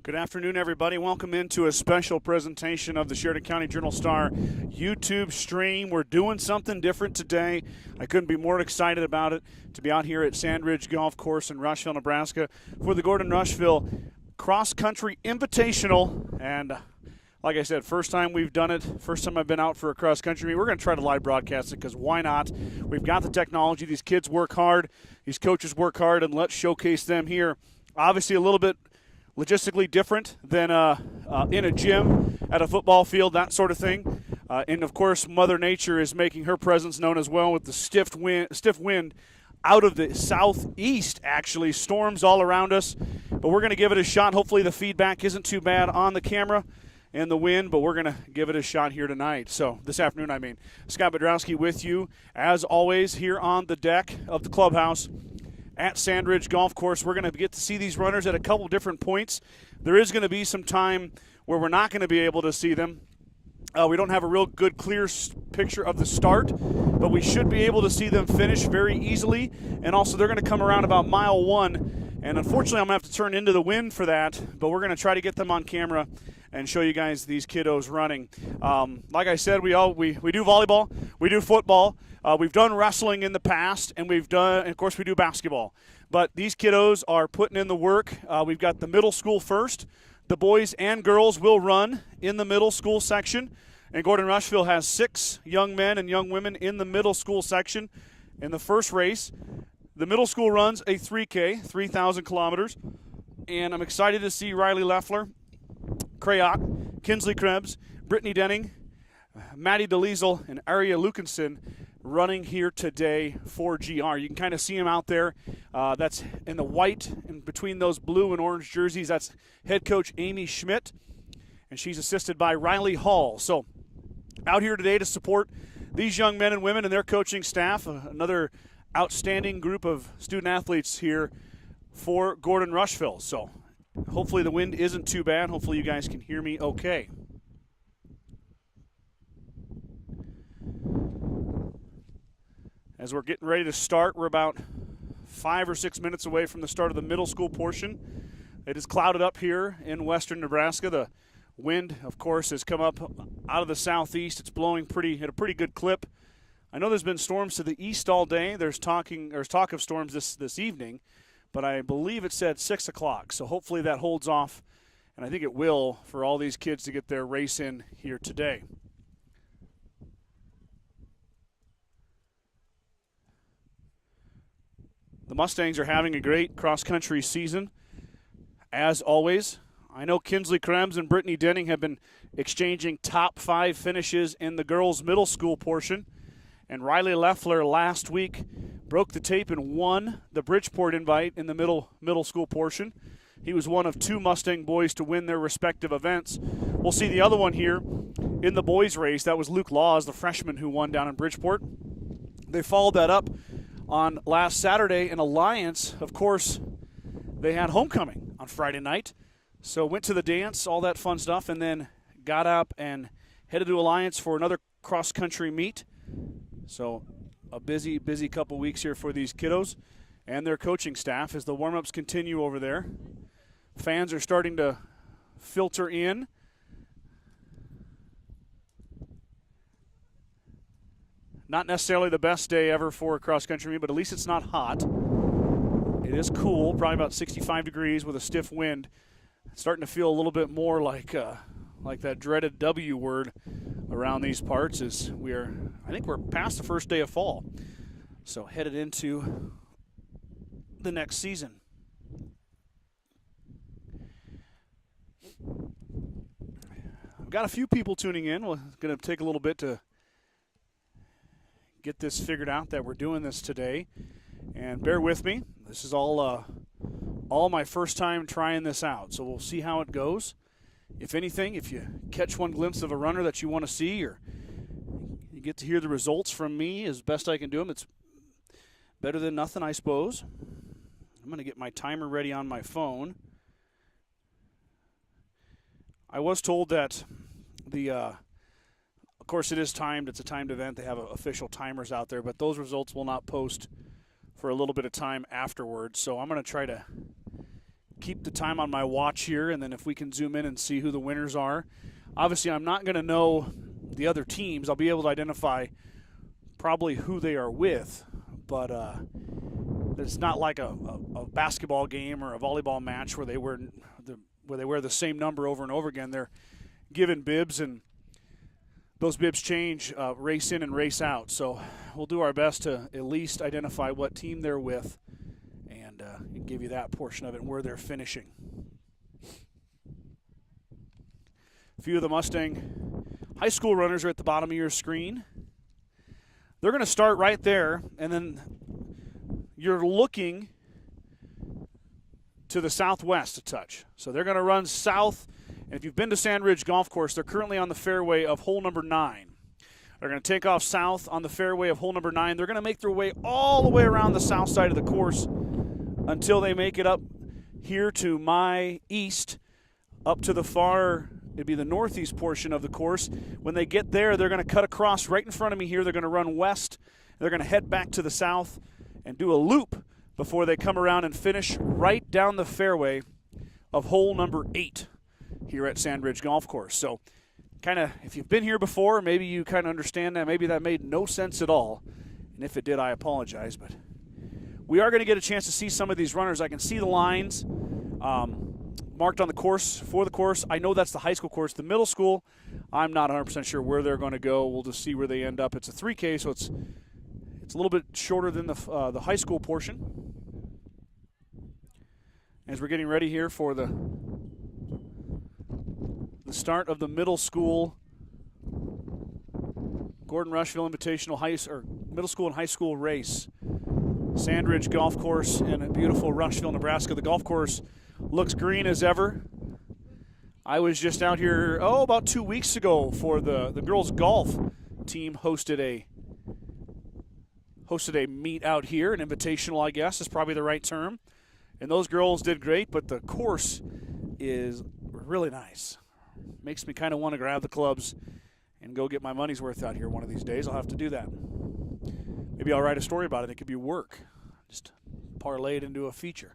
Good afternoon, everybody. Welcome into a special presentation of the Sheridan County Journal-Star YouTube stream. We're doing something different today. I couldn't be more excited about it, to be out here at Sandridge Golf Course in Rushville, Nebraska for the Gordon-Rushville Cross Country Invitational. And like I said, first time we've done it, first time I've been out for a cross country meet. We're going to try to live broadcast it because why not? We've got the technology. These kids work hard. These coaches work hard, and let's showcase them here. Obviously a little bit logistically different than in a gym, at a football field, that sort of thing. And, of course, Mother Nature is making her presence known as well with the stiff wind out of the southeast, actually. Storms all around us. But we're going to give it a shot. Hopefully the feedback isn't too bad on the camera and the wind, but we're going to give it a shot here tonight. So this afternoon, Scott Bedrowski with you, as always, here on the deck of the clubhouse at Sandridge Golf Course. We're going to get to see these runners at a couple different points. There is going to be some time where we're not going to be able to see them. We don't have a real good, clear picture of the start, but we should be able to see them finish very easily. And also, they're going to come around about mile 1. And unfortunately, I'm going to have to turn into the wind for that, but we're going to try to get them on camera and show you guys these kiddos running. Like I said, we do volleyball, we do football, we've done wrestling in the past, and of course, we do basketball. But these kiddos are putting in the work. We've got the middle school first. The boys and girls will run in the middle school section, and Gordon-Rushville has 6 young men and young women in the middle school section in the first race. The middle school runs a 3K, 3,000 kilometers, and I'm excited to see Riley Leffler, Krayok, Kinsley Krebs, Brittany Denning, Maddie DeLiesel, and Aria Lukinson running here today for GR. You can kind of see them out there. That's in the white, and between those blue and orange jerseys, that's head coach Amy Schmidt, and she's assisted by Riley Hall. So out here today to support these young men and women and their coaching staff, another outstanding group of student athletes here for Gordon-Rushville. So hopefully the wind isn't too bad. Hopefully you guys can hear me okay. As we're getting ready to start, we're about 5 or 6 minutes away from the start of the middle school portion. It is clouded up here in western Nebraska. The wind, of course, has come up out of the southeast. It's blowing at a pretty good clip. I know there's been storms to the east all day. There's talk of storms this evening, but I believe it said 6 o'clock. So hopefully that holds off, and I think it will for all these kids to get their race in here today. The Mustangs are having a great cross-country season, as always. I know Kinsley Krebs and Brittany Denning have been exchanging top 5 finishes in the girls' middle school portion. And Riley Leffler last week broke the tape and won the Bridgeport invite in the middle school portion. He was one of 2 Mustang boys to win their respective events. We'll see the other one here in the boys' race. That was Luke Laws, the freshman who won down in Bridgeport. They followed that up on last Saturday in Alliance. Of course, they had homecoming on Friday night. So went to the dance, all that fun stuff, and then got up and headed to Alliance for another cross-country meet. So a busy couple weeks here for these kiddos and their coaching staff as the warm-ups continue over there. Fans are starting to filter in. Not necessarily the best day ever for a cross-country meet, but at least it's not hot. It is cool, probably about 65 degrees with a stiff wind. It's starting to feel a little bit more like that dreaded W word around these parts as I think we're past the first day of fall. So headed into the next season. I've got a few people tuning in. We're going to take a little bit to get this figured out that we're doing this today. And bear with me. This is all my first time trying this out. So we'll see how it goes. If anything, if you catch one glimpse of a runner that you want to see or you get to hear the results from me as best I can do them, it's better than nothing, I suppose. I'm going to get my timer ready on my phone. I was told that of course it is timed. It's a timed event. They have official timers out there, but those results will not post for a little bit of time afterwards. So I'm going to try to keep the time on my watch here, and then if we can zoom in and see who the winners are. Obviously, I'm not going to know the other teams. I'll be able to identify probably who they are with, but it's not like a basketball game or a volleyball match where they wear the same number over and over again. They're given bibs, and those bibs change race in and race out. So we'll do our best to at least identify what team they're with and give you that portion of it and where they're finishing. A few of the Mustang high school runners are at the bottom of your screen. They're going to start right there, and then you're looking to the southwest a touch. So they're going to run south, and if you've been to Sand Ridge Golf Course, they're currently on the fairway of hole number 9. They're going to take off south on the fairway of hole number 9. They're going to make their way all the way around the south side of the course until they make it up here to my east, up to the far, it'd be the northeast portion of the course. When they get there, they're going to cut across right in front of me here. They're going to run west. They're going to head back to the south and do a loop before they come around and finish right down the fairway of hole number 8 here at Sand Ridge Golf Course. So kind of, if you've been here before, maybe you kind of understand that. Maybe that made no sense at all. And if it did, I apologize. But we are going to get a chance to see some of these runners. I can see the lines marked on the course for the course. I know that's the high school course. The middle school, I'm not 100% sure where they're going to go. We'll just see where they end up. It's a 3K, so it's a little bit shorter than the high school portion. As we're getting ready here for the start of the middle school Gordon-Rushville Invitational middle school and high school race. Sand Ridge Golf Course in beautiful Rushville, Nebraska. The golf course looks green as ever. I was just out here, about 2 weeks ago for the girls' golf team hosted a meet out here, an invitational, I guess is probably the right term. And those girls did great, but the course is really nice. Makes me kind of want to grab the clubs and go get my money's worth out here one of these days. I'll have to do that. Maybe I'll write a story about it. It could be work. Just parlay it into a feature.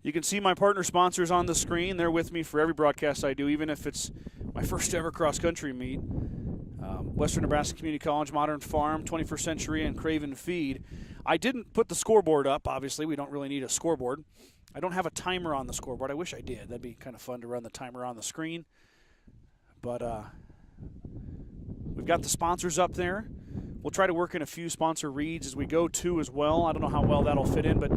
You can see my partner sponsors on the screen. They're with me for every broadcast I do, even if it's my first ever cross-country meet. Western Nebraska Community College, Modern Farm, 21st Century, and Craven Feed. I didn't put the scoreboard up, obviously. We don't really need a scoreboard. I don't have a timer on the scoreboard. I wish I did. That'd be kind of fun to run the timer on the screen. But we've got the sponsors up there. We'll try to work in a few sponsor reads as we go too as well. I don't know how well that'll fit in, but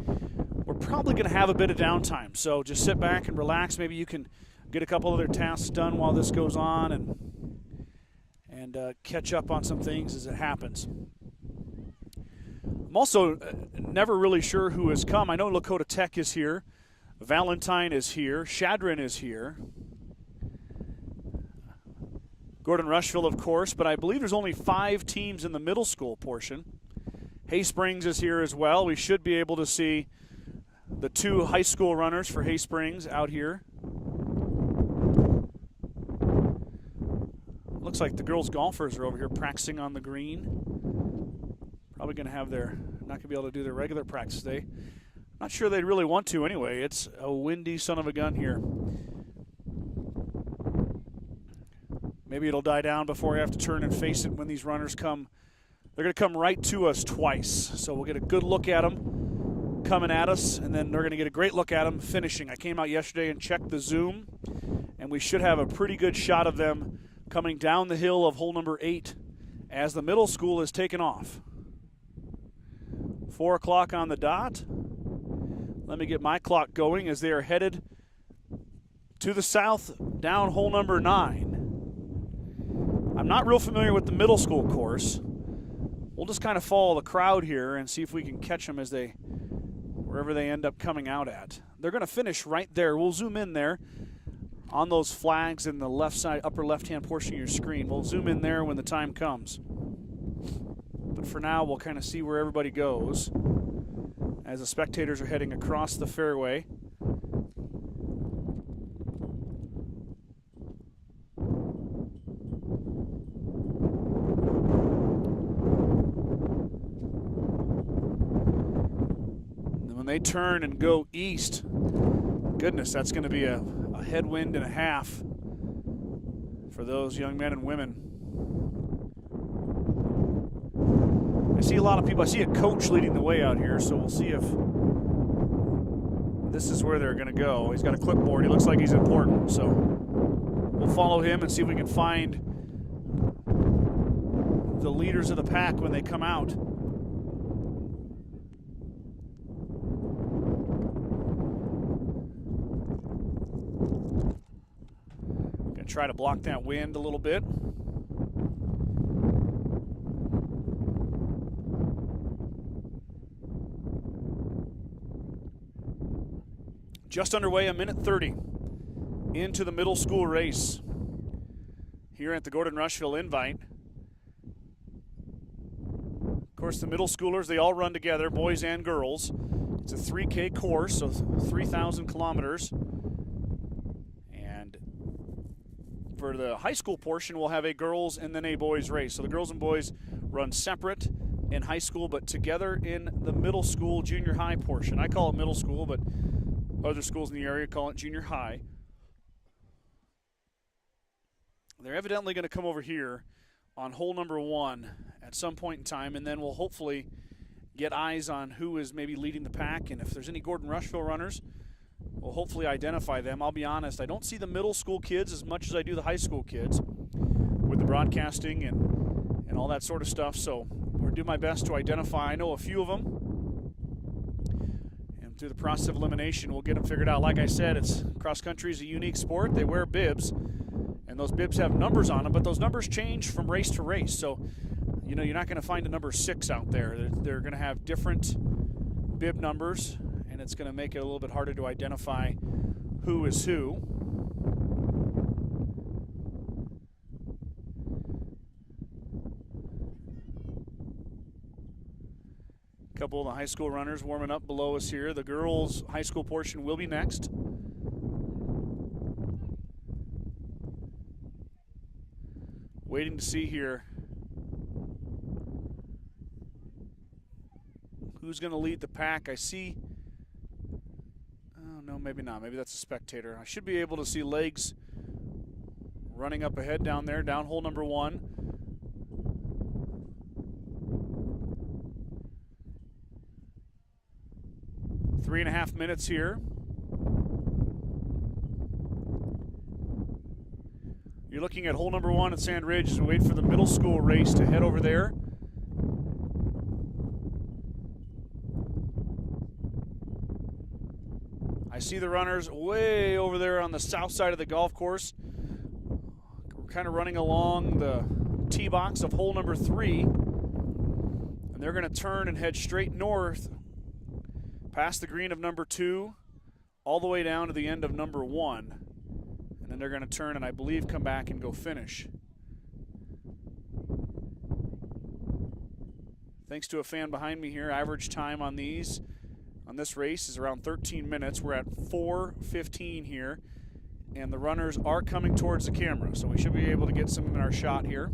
we're probably going to have a bit of downtime. So just sit back and relax. Maybe you can get a couple other tasks done while this goes on and catch up on some things as it happens. I'm also never really sure who has come. I know Lakota Tech is here. Valentine is here. Shadron is here. Gordon-Rushville, of course, but I believe there's only 5 teams in the middle school portion. Hay Springs is here as well. We should be able to see the 2 high school runners for Hay Springs out here. Looks like the girls golfers are over here practicing on the green. Probably going to have not going to be able to do their regular practice day. Not sure they'd really want to anyway. It's a windy son of a gun here. Maybe it'll die down before we have to turn and face it when these runners come. They're going to come right to us twice. So we'll get a good look at them coming at us, and then they're going to get a great look at them finishing. I came out yesterday and checked the Zoom, and we should have a pretty good shot of them coming down the hill of hole number 8 as the middle school is taken off. 4 o'clock on the dot. Let me get my clock going as they are headed to the south down hole number 9. I'm not real familiar with the middle school course. We'll just kind of follow the crowd here and see if we can catch them as wherever they end up coming out at. They're going to finish right there. We'll zoom in there on those flags in the left side, upper left-hand portion of your screen. We'll zoom in there when the time comes. But for now, we'll kind of see where everybody goes as the spectators are heading across the fairway. when they turn and go east, goodness, that's going to be a headwind and a half for those young men and women. I see a lot of people. I see a coach leading the way out here, so we'll see if this is where they're going to go. He's got a clipboard. He looks like he's important, so we'll follow him and see if we can find the leaders of the pack when they come out. Gonna try to block that wind a little bit. Just underway, a minute 30 into the middle school race here at the Gordon-Rushville Invite. Of course, the middle schoolers, they all run together, boys and girls. It's a 3K course, so 3,000 kilometers. And for the high school portion, we'll have a girls and then a boys race. So the girls and boys run separate in high school, but together in the middle school, junior high portion. I call it middle school, but other schools in the area call it junior high. They're evidently going to come over here on hole number 1 at some point in time, and then we'll hopefully get eyes on who is maybe leading the pack, and if there's any Gordon-Rushville runners, we'll hopefully identify them. I'll be honest, I don't see the middle school kids as much as I do the high school kids with the broadcasting and all that sort of stuff, so we'll do my best to identify. I know a few of them. Through the process of elimination, we'll get them figured out. Like I said, cross country is a unique sport. They wear bibs, and those bibs have numbers on them, but those numbers change from race to race. So, you know, you're not going to find a number 6 out there. They're going to have different bib numbers, and it's going to make it a little bit harder to identify who is who. Couple of the high school runners warming up below us here. The girls' high school portion will be next. Waiting to see here who's going to lead the pack. I see, oh no, maybe not. Maybe that's a spectator. I should be able to see legs running up ahead down there, down hole number 1. 3.5 minutes here. You're looking at hole number 1 at Sand Ridge as we wait for the middle school race to head over there. I see the runners way over there on the south side of the golf course. We're kind of running along the tee box of hole number 3. And they're going to turn and head straight north past the green of number 2, all the way down to the end of number 1. And then they're going to turn and I believe come back and go finish. Thanks to a fan behind me here, average time on this race is around 13 minutes. We're at 4:15 here, and the runners are coming towards the camera, so we should be able to get some in our shot here.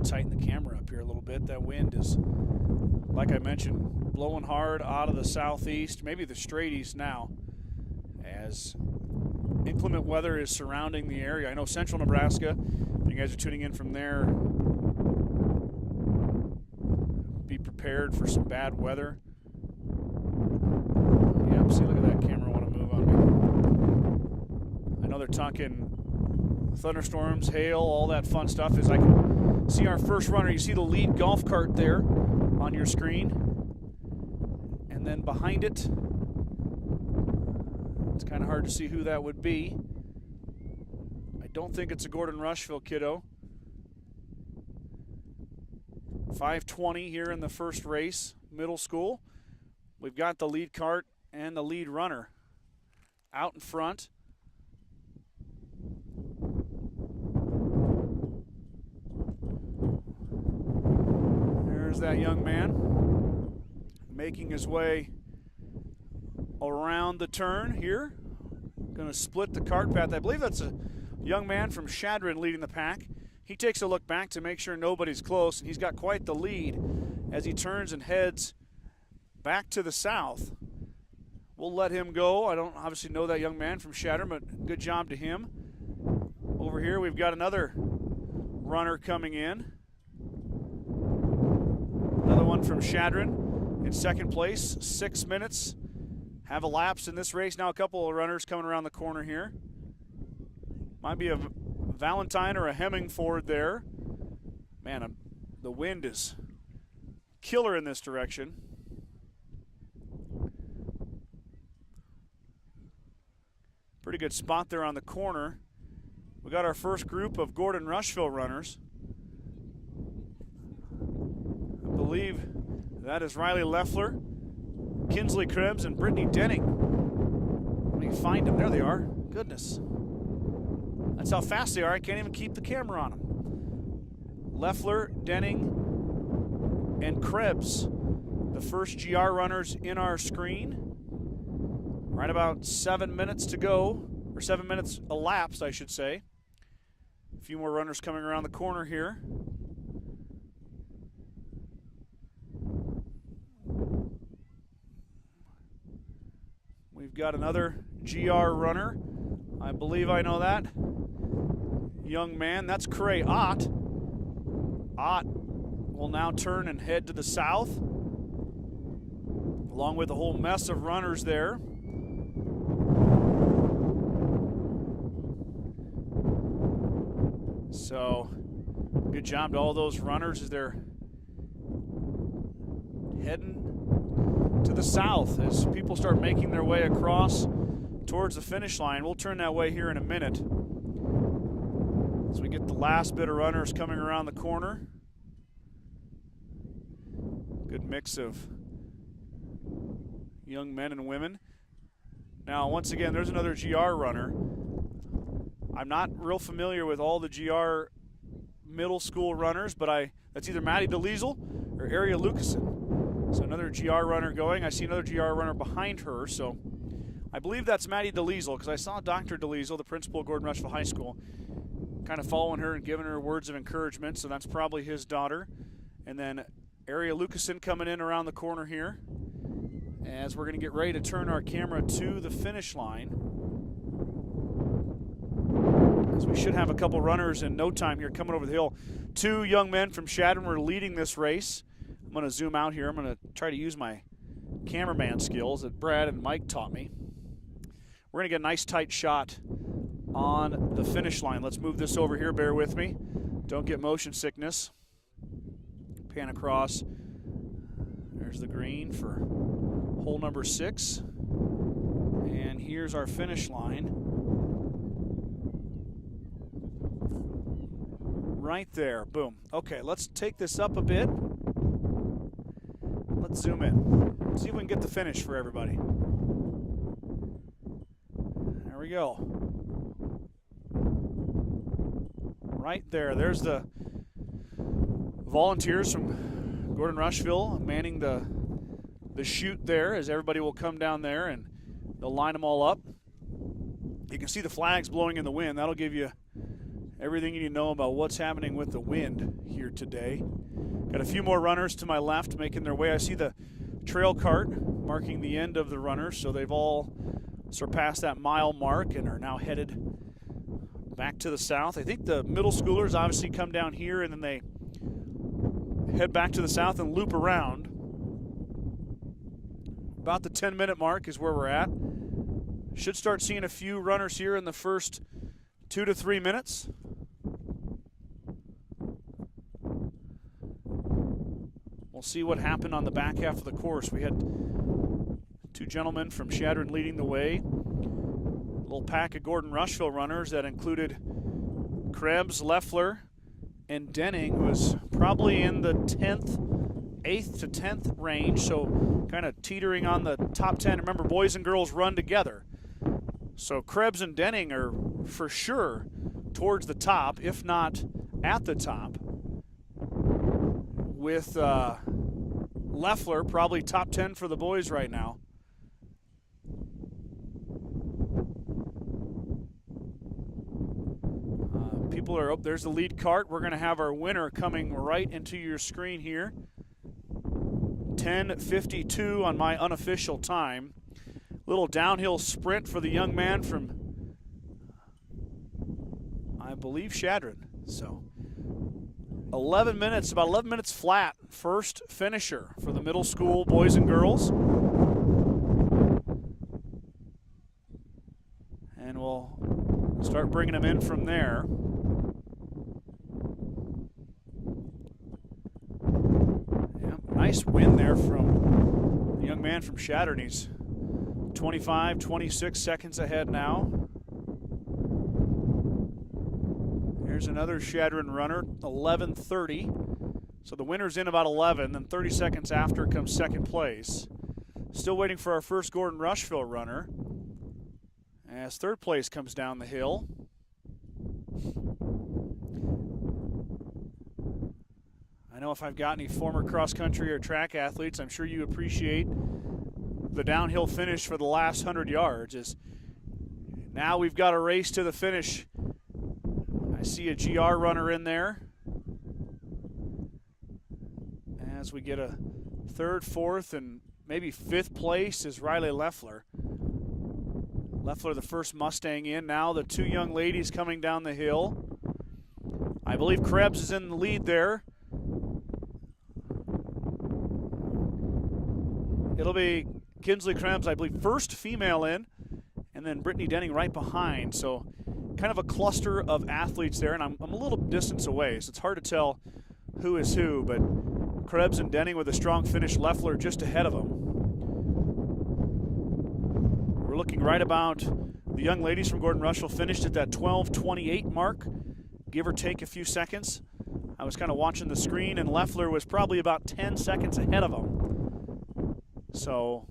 Tighten the camera up here a little bit. That wind is, like I mentioned, blowing hard out of the southeast, maybe the straight east now, as inclement weather is surrounding the area. I know central Nebraska, if you guys are tuning in from there, be prepared for some bad weather. Yeah, see, look at that camera want to move on me. I know they're talking thunderstorms, hail, all that fun stuff. As I can see our first runner, you see the lead golf cart there on your screen, and then behind it, it's kind of hard to see who that would be. I don't think it's a Gordon-Rushville kiddo. 5:20 here in the first race, middle school. We've got the lead cart and the lead runner out in front. There's that young man making his way around the turn here. going to split the cart path. I believe that's a young man from Chadron leading the pack. He takes a look back to make sure nobody's close, and he's got quite the lead as he turns and heads back to the south. We'll let him go. I don't obviously know that young man from Chadron, but good job to him. Over here we've got another runner coming in. Another one from Chadron in second place. 6 minutes have elapsed in this race. Now a couple of runners coming around the corner here. Might be a Valentine or a Hemmingford there. Man, the wind is killer in this direction. Pretty good spot there on the corner. We got our first group of Gordon-Rushville runners. I believe that is Riley Leffler, Kinsley Krebs, and Brittany Denning. Let me find them. There they are. Goodness. That's how fast they are. I can't even keep the camera on them. Leffler, Denning, and Krebs, the first GR runners in our screen. Right about 7 minutes to go, or 7 minutes elapsed, I should say. A few more runners coming around the corner here. We've got another GR runner. I believe I know that young man. That's Cray Ott. Ott will now turn and head to the south, along with a whole mess of runners there. So, good job to all those runners as they're heading to the south as people start making their way across towards the finish line. We'll turn that way here in a minute as we get the last bit of runners coming around the corner. Good mix of young men and women. Now, once again, there's another GR runner. I'm not real familiar with all the GR middle school runners, but that's either Maddie DeLiesel or Aria Lucasen. So another GR runner going. I see another GR runner behind her, so I believe that's Maddie DeLiesel, because I saw Dr. DeLiesel, the principal of Gordon-Rushville High School, kind of following her and giving her words of encouragement, so that's probably his daughter. And then Aria Lucasen coming in around the corner here as we're going to get ready to turn our camera to the finish line. As we should have a couple runners in no time here coming over the hill. Two young men from Chadron were leading this race. I'm going to zoom out here. I'm going to try to use my cameraman skills that Brad and Mike taught me. We're going to get a nice tight shot on the finish line. Let's move this over here. Bear with me. Don't get motion sickness. Pan across. There's the green for hole number 6. And here's our finish line. Right there. Boom. Okay, let's take this up a bit. Let's zoom in. See if we can get the finish for everybody. There we go. Right there. There's the volunteers from Gordon-Rushville manning the chute there, as everybody will come down there and they'll line them all up. You can see the flags blowing in the wind. That'll give you everything you need to know about what's happening with the wind here today. Got a few more runners to my left making their way. I see the trail cart marking the end of the runners, so they've all surpassed that mile mark and are now headed back to the south. I think the middle schoolers obviously come down here and then they head back to the south and loop around. About the 10-minute mark is where we're at. Should start seeing a few runners here in the first 2 to 3 minutes. We'll see what happened on the back half of the course. We had two gentlemen from Chadron leading the way. A little pack of Gordon-Rushville runners that included Krebs, Leffler, and Denning, who was probably in the 8th to 10th range, so kind of teetering on the top 10. Remember, boys and girls run together. So Krebs and Denning are for sure towards the top, if not at the top, with Leffler probably top 10 for the boys right now. people are, oh, there's the lead cart. We're going to have our winner coming right into your screen here. 10:52 on my unofficial time. Little downhill sprint for the young man from, I believe, Shadron. So 11 minutes, about 11 minutes flat. First finisher for the middle school boys and girls. And we'll start bringing them in from there. Yeah, nice win there from the young man from Shadron. He's 25, 26 seconds ahead now. Here's another Shadron runner, 11:30. So the winner's in about 11, then 30 seconds after comes second place. Still waiting for our first Gordon-Rushville runner as third place comes down the hill. I know if I've got any former cross-country or track athletes, I'm sure you appreciate the downhill finish for the last 100 yards. Is now we've got a race to the finish. I see a GR runner in there. As we get a third, fourth, and maybe fifth place is Riley Leffler. Leffler, the first Mustang in. Now the two young ladies coming down the hill. I believe Krebs is in the lead there. It'll be Kinsley Krebs, I believe, first female in, and then Brittany Denning right behind. So kind of a cluster of athletes there, and I'm a little distance away, so it's hard to tell who is who, but Krebs and Denning with a strong finish, Leffler just ahead of them. We're looking right about the young ladies from Gordon-Rushville finished at that 12:28 mark, give or take a few seconds. I was kind of watching the screen, and Leffler was probably about 10 seconds ahead of them. So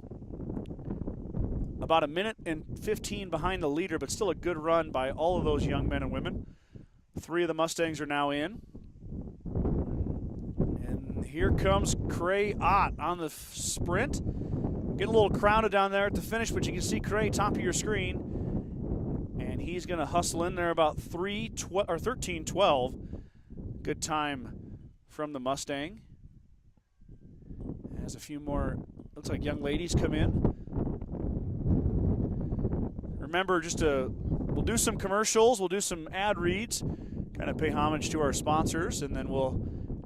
about a minute and 15 behind the leader, but still a good run by all of those young men and women. Three of the Mustangs are now in. And here comes Cray Ott on the sprint. Getting a little crowded down there at the finish, but you can see Cray top of your screen. And he's going to hustle in there about 13:12. Good time from the Mustang. As a few more, looks like young ladies come in. Remember, we'll do some commercials, we'll do some ad reads, kind of pay homage to our sponsors, and then we'll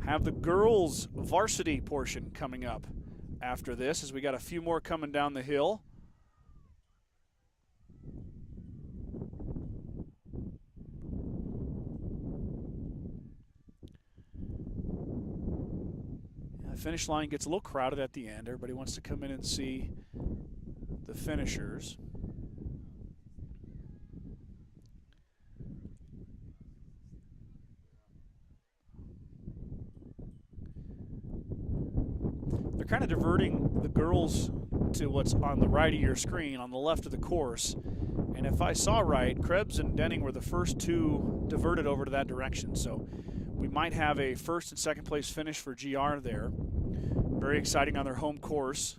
have the girls' varsity portion coming up after this, as we got a few more coming down the hill. The finish line gets a little crowded at the end. Everybody wants to come in and see the finishers. They're kind of diverting the girls to what's on the right of your screen, on the left of the course. And if I saw right, Krebs and Denning were the first two diverted over to that direction. So we might have a first and second place finish for GR there. Very exciting on their home course.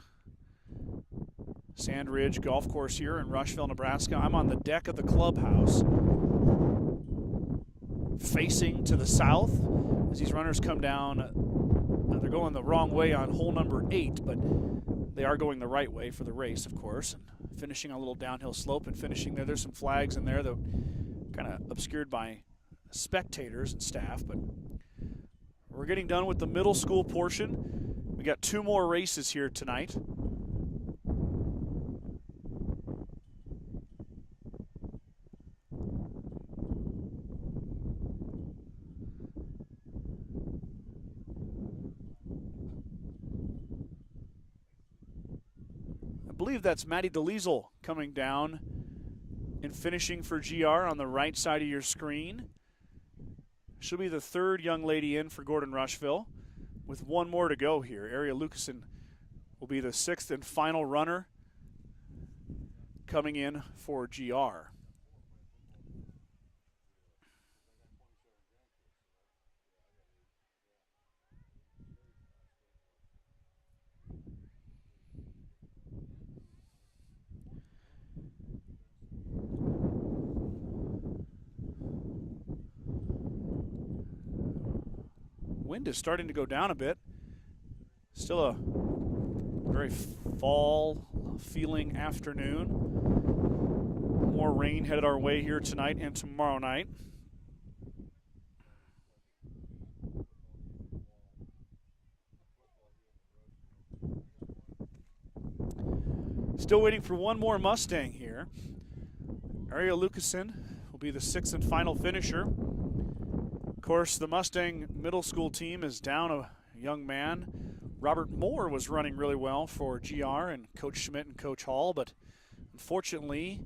Sand Ridge Golf Course here in Rushville, Nebraska. I'm on the deck of the clubhouse, facing to the south as these runners come down. They're going the wrong way on hole number 8, but they are going the right way for the race, of course. And finishing on a little downhill slope and finishing there. There's some flags in there that kind of obscured by spectators and staff, but we're getting done with the middle school portion. We got 2 more races here tonight. I believe that's Maddie DeLiesel coming down and finishing for GR on the right side of your screen. She'll be the third young lady in for Gordon-Rushville with 1 more to go here. Aria Lucasen will be the 6th and final runner coming in for GR. wind is starting to go down a bit. Still a very fall feeling afternoon. More rain headed our way here tonight and tomorrow night. Still waiting for one more Mustang here. Ariel Lucasen will be the 6th and final finisher. Of course, the Mustang middle school team is down a young man. Robert Moore was running really well for GR and Coach Schmidt and Coach Hall, but unfortunately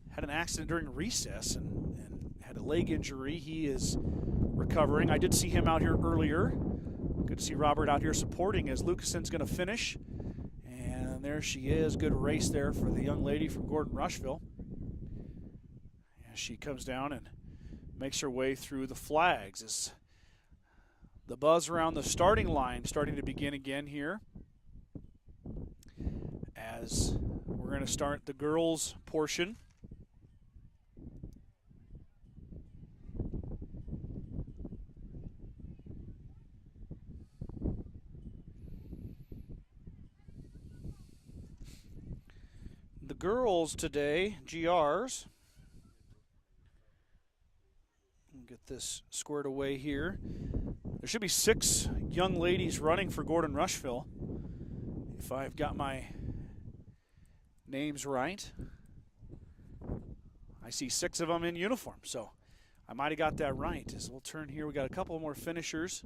had an accident during recess and had a leg injury. He is recovering. I did see him out here earlier. Good to see Robert out here supporting as Lucasen's going to finish. And there she is. Good race there for the young lady from Gordon-Rushville. As she comes down and makes her way through the flags. As the buzz around the starting line starting to begin again here. As we're going to start the girls' portion. The girls today, GRs. Get this squared away here. There should be 6 young ladies running for Gordon-Rushville, if I've got my names right. I see 6 of them in uniform, so I might have got that right. As we'll turn here, we got a couple more finishers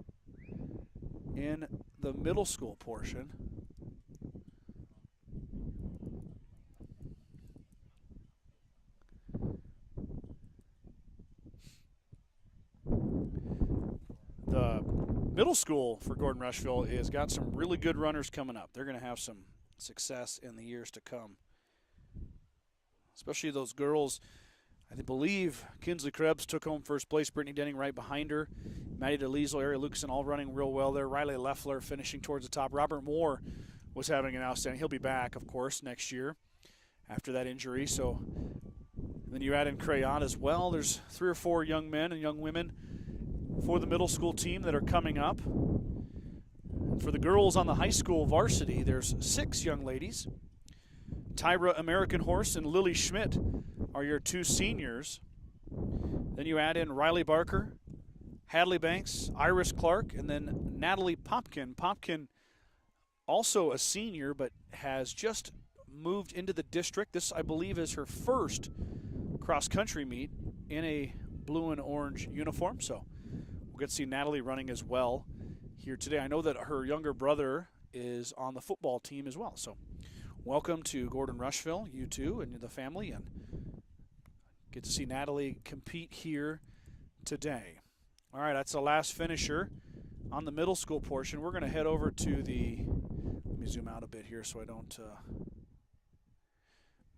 in the middle school portion. The middle school for Gordon-Rushville has got some really good runners coming up. They're going to have some success in the years to come. Especially those girls. I believe Kinsley Krebs took home first place. Brittany Denning right behind her. Maddie DeLiesel, Ariel Lucasen all running real well there. Riley Leffler finishing towards the top. Robert Moore was having an outstanding. He'll be back, of course, next year after that injury. So then you add in Crayon as well. There's 3 or 4 young men and young women for the middle school team that are coming up. And for the girls on the high school varsity, there's 6 young ladies. Tyra American Horse and Lily Schmidt are your 2 seniors. Then you add in Riley Barker, Hadley Banks, Iris Clark, and then Natalie Popkin. Popkin also a senior, but has just moved into the district. This, I believe, is her first cross-country meet in a blue and orange uniform. So we'll get to see Natalie running as well here today. I know that her younger brother is on the football team as well. So welcome to Gordon-Rushville, you two and the family, and get to see Natalie compete here today. All right, that's the last finisher on the middle school portion. We're going to head over to the, let me zoom out a bit here so I don't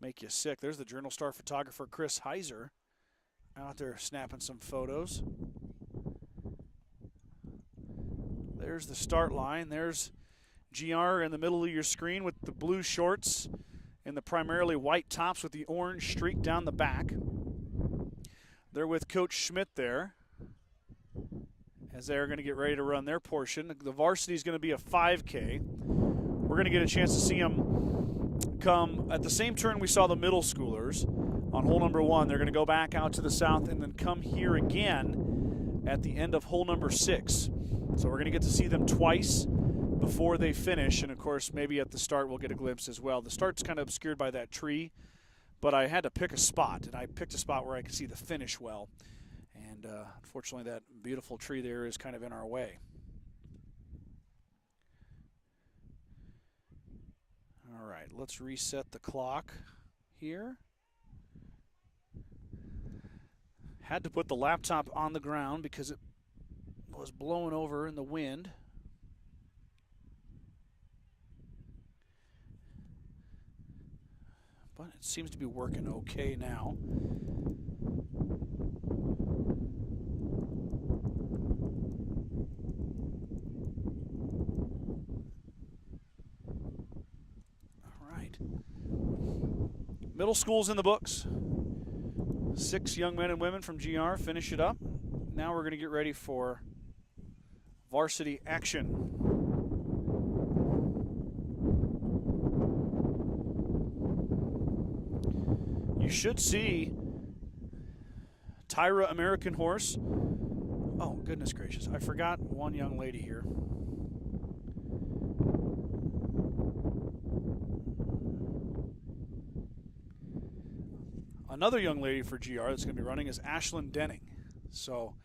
make you sick. There's the Journal Star photographer, Chris Heiser, out there snapping some photos. There's the start line. There's GR in the middle of your screen with the blue shorts and the primarily white tops with the orange streak down the back. They're with Coach Schmidt there as they're going to get ready to run their portion. The varsity is going to be a 5K. We're going to get a chance to see them come at the same turn we saw the middle schoolers on hole number 1. They're going to go back out to the south and then come here again at the end of hole number 6. So we're going to get to see them twice before they finish, and of course maybe at the start we'll get a glimpse as well. The start's kind of obscured by that tree, but I had to pick a spot, and I picked a spot where I could see the finish well. And unfortunately that beautiful tree there is kind of in our way. All right, let's reset the clock here. Had to put the laptop on the ground because it was blowing over in the wind. But it seems to be working okay now. All right. Middle school's in the books. 6 young men and women from GR finish it up. Now we're going to get ready for varsity action. You should see Tyra American Horse. Oh, goodness gracious. I forgot one young lady here. Another young lady for GR that's going to be running is Ashlyn Denning. So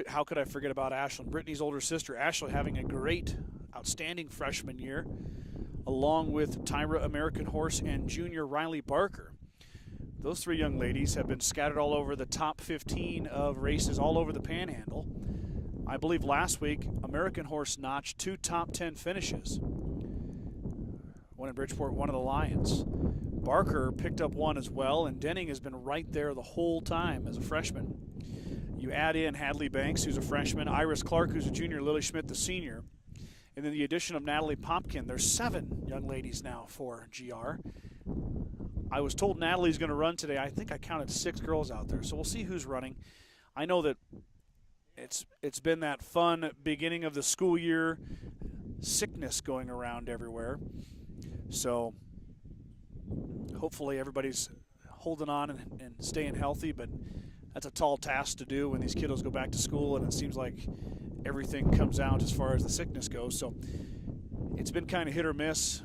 how could I forget about Ashlyn? Brittany's older sister. Ashley having a great, outstanding freshman year, along with Tyra American Horse and junior Riley Barker. Those three young ladies have been scattered all over the top 15 of races all over the Panhandle. I believe last week, American Horse notched 2 top 10 finishes. One in Bridgeport, one of the Lions. Barker picked up one as well, and Denning has been right there the whole time as a freshman. You add in Hadley Banks, who's a freshman, Iris Clark, who's a junior, Lily Schmidt, the senior, and then the addition of Natalie Popkin. There's 7 young ladies now for GR. I was told Natalie's going to run today. I think I counted 6 girls out there, so we'll see who's running. I know that it's been that fun beginning of the school year, sickness going around everywhere. So hopefully everybody's holding on and staying healthy, but that's a tall task to do when these kiddos go back to school and it seems like everything comes out as far as the sickness goes. So it's been kind of hit or miss.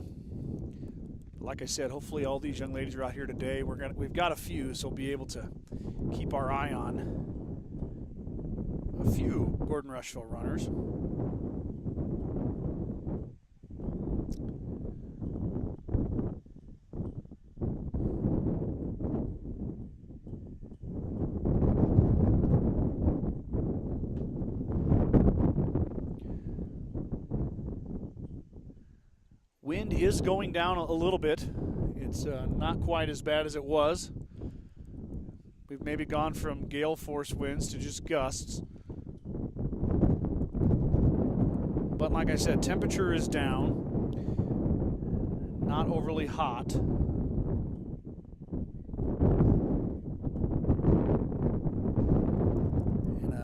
Like I said, hopefully all these young ladies are out here today. We've got a few, so we'll be able to keep our eye on a few Gordon-Rushville runners. Wind is going down a little bit. It's not quite as bad as it was. We've maybe gone from gale force winds to just gusts. But like I said, temperature is down. Not overly hot. And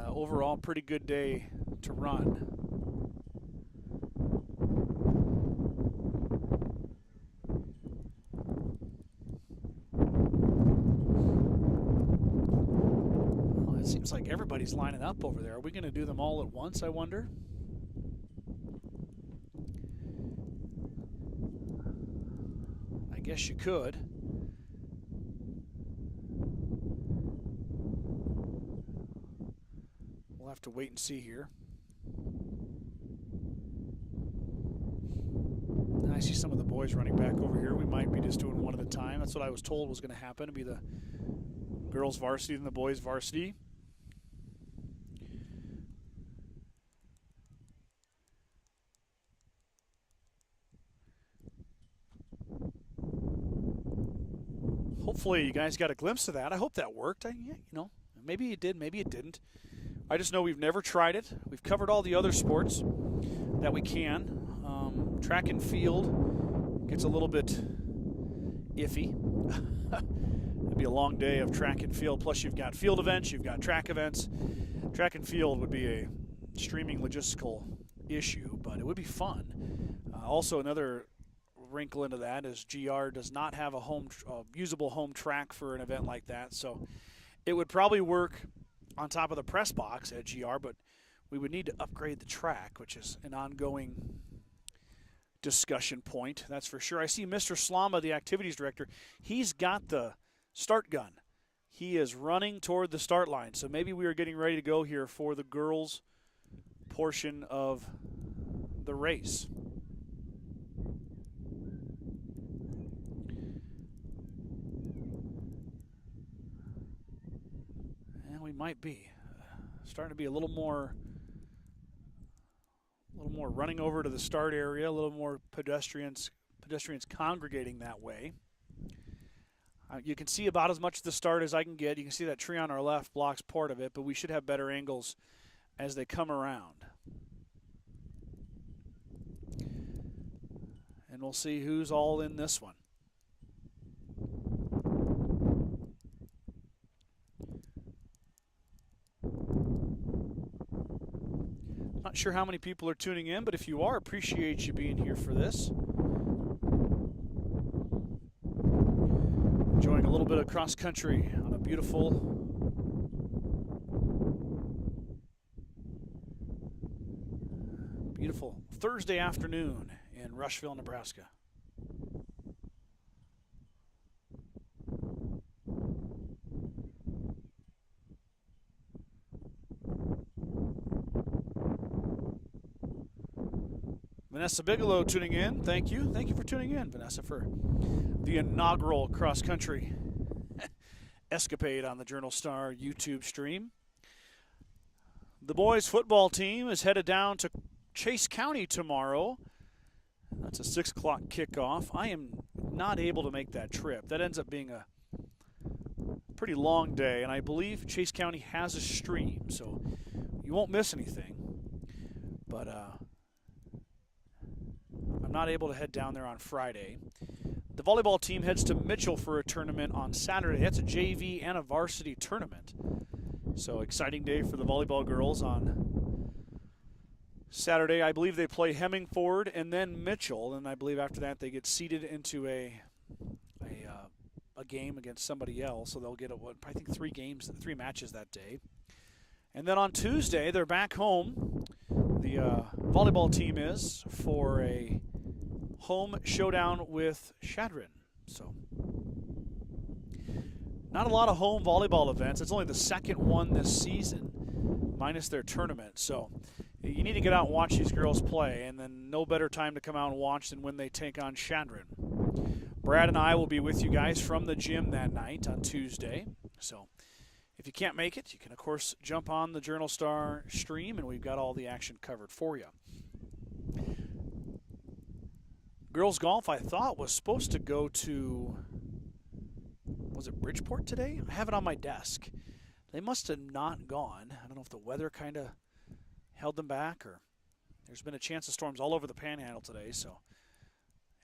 overall, pretty good day to run. Seems like everybody's lining up over there. Are we going to do them all at once, I wonder? I guess you could. We'll have to wait and see here. I see some of the boys running back over here. We might be just doing one at a time. That's what I was told was going to happen. It'd be the girls varsity and the boys varsity. Hopefully you guys got a glimpse of that. I hope that worked. Maybe it did, maybe it didn't. I just know we've never tried it. We've covered all the other sports that we can. Track and field gets a little bit iffy. It'd be a long day of track and field. Plus you've got field events, you've got track events. Track and field would be a streaming logistical issue, but it would be fun. Also another wrinkle into that is GR does not have a usable home track for an event like that, so it would probably work on top of the press box at GR, but we would need to upgrade the track, which is an ongoing discussion point, that's for sure. I see Mr. Slama, the activities director, he's got the start gun. He is running toward the start line, so maybe we are getting ready to go here for the girls' portion of the race. We might be starting to be a little more running over to the start area, a little more pedestrians congregating that way. You can see about as much of the start as I can get. You can see that tree on our left blocks part of it, but we should have better angles as they come around. And we'll see who's all in this one. Not sure how many people are tuning in, but if you are, appreciate you being here for this. Enjoying a little bit of cross country on a beautiful Thursday afternoon in Rushville, Nebraska. Vanessa Bigelow tuning in. Thank you. Thank you for tuning in, Vanessa, for the inaugural cross-country escapade on the Journal Star YouTube stream. The boys' football team is headed down to Chase County tomorrow. That's a 6 o'clock kickoff. I am not able to make that trip. That ends up being a pretty long day, and I believe Chase County has a stream, so you won't miss anything. But I'm not able to head down there on Friday. The volleyball team heads to Mitchell for a tournament on Saturday. That's a JV and a varsity tournament. So exciting day for the volleyball girls on Saturday. I believe they play Hemingford and then Mitchell, and I believe after that they get seeded into a game against somebody else. So they'll get I think 3 matches that day. And then on Tuesday they're back home. The volleyball team is for a home showdown with Chadron. So not a lot of home volleyball events. It's only the second one this season, minus their tournament. So you need to get out and watch these girls play, and then no better time to come out and watch than when they take on Chadron. Brad and I will be with you guys from the gym that night on Tuesday. So if you can't make it, you can, of course, jump on the Journal Star stream, and we've got all the action covered for you. Girls golf, I thought, was supposed to go to, was it Bridgeport today? I have it on my desk. They must have not gone. I don't know if the weather kind of held them back, or there's been a chance of storms all over the Panhandle today. So,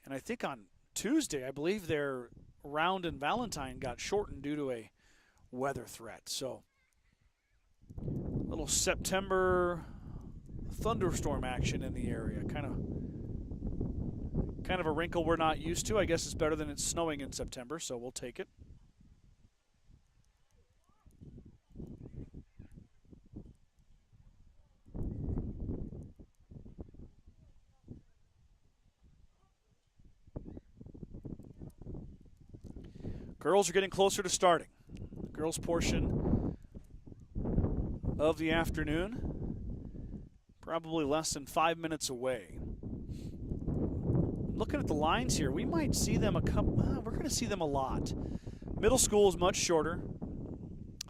and I think on Tuesday, I believe their round in Valentine got shortened due to a weather threat. So a little September thunderstorm action in the area. Kind of a wrinkle we're not used to. I guess it's better than it's snowing in September, so we'll take it. Girls are getting closer to starting. The girls' portion of the afternoon, probably less than 5 minutes away. Looking at the lines here, we might see them we're going to see them a lot. Middle school is much shorter,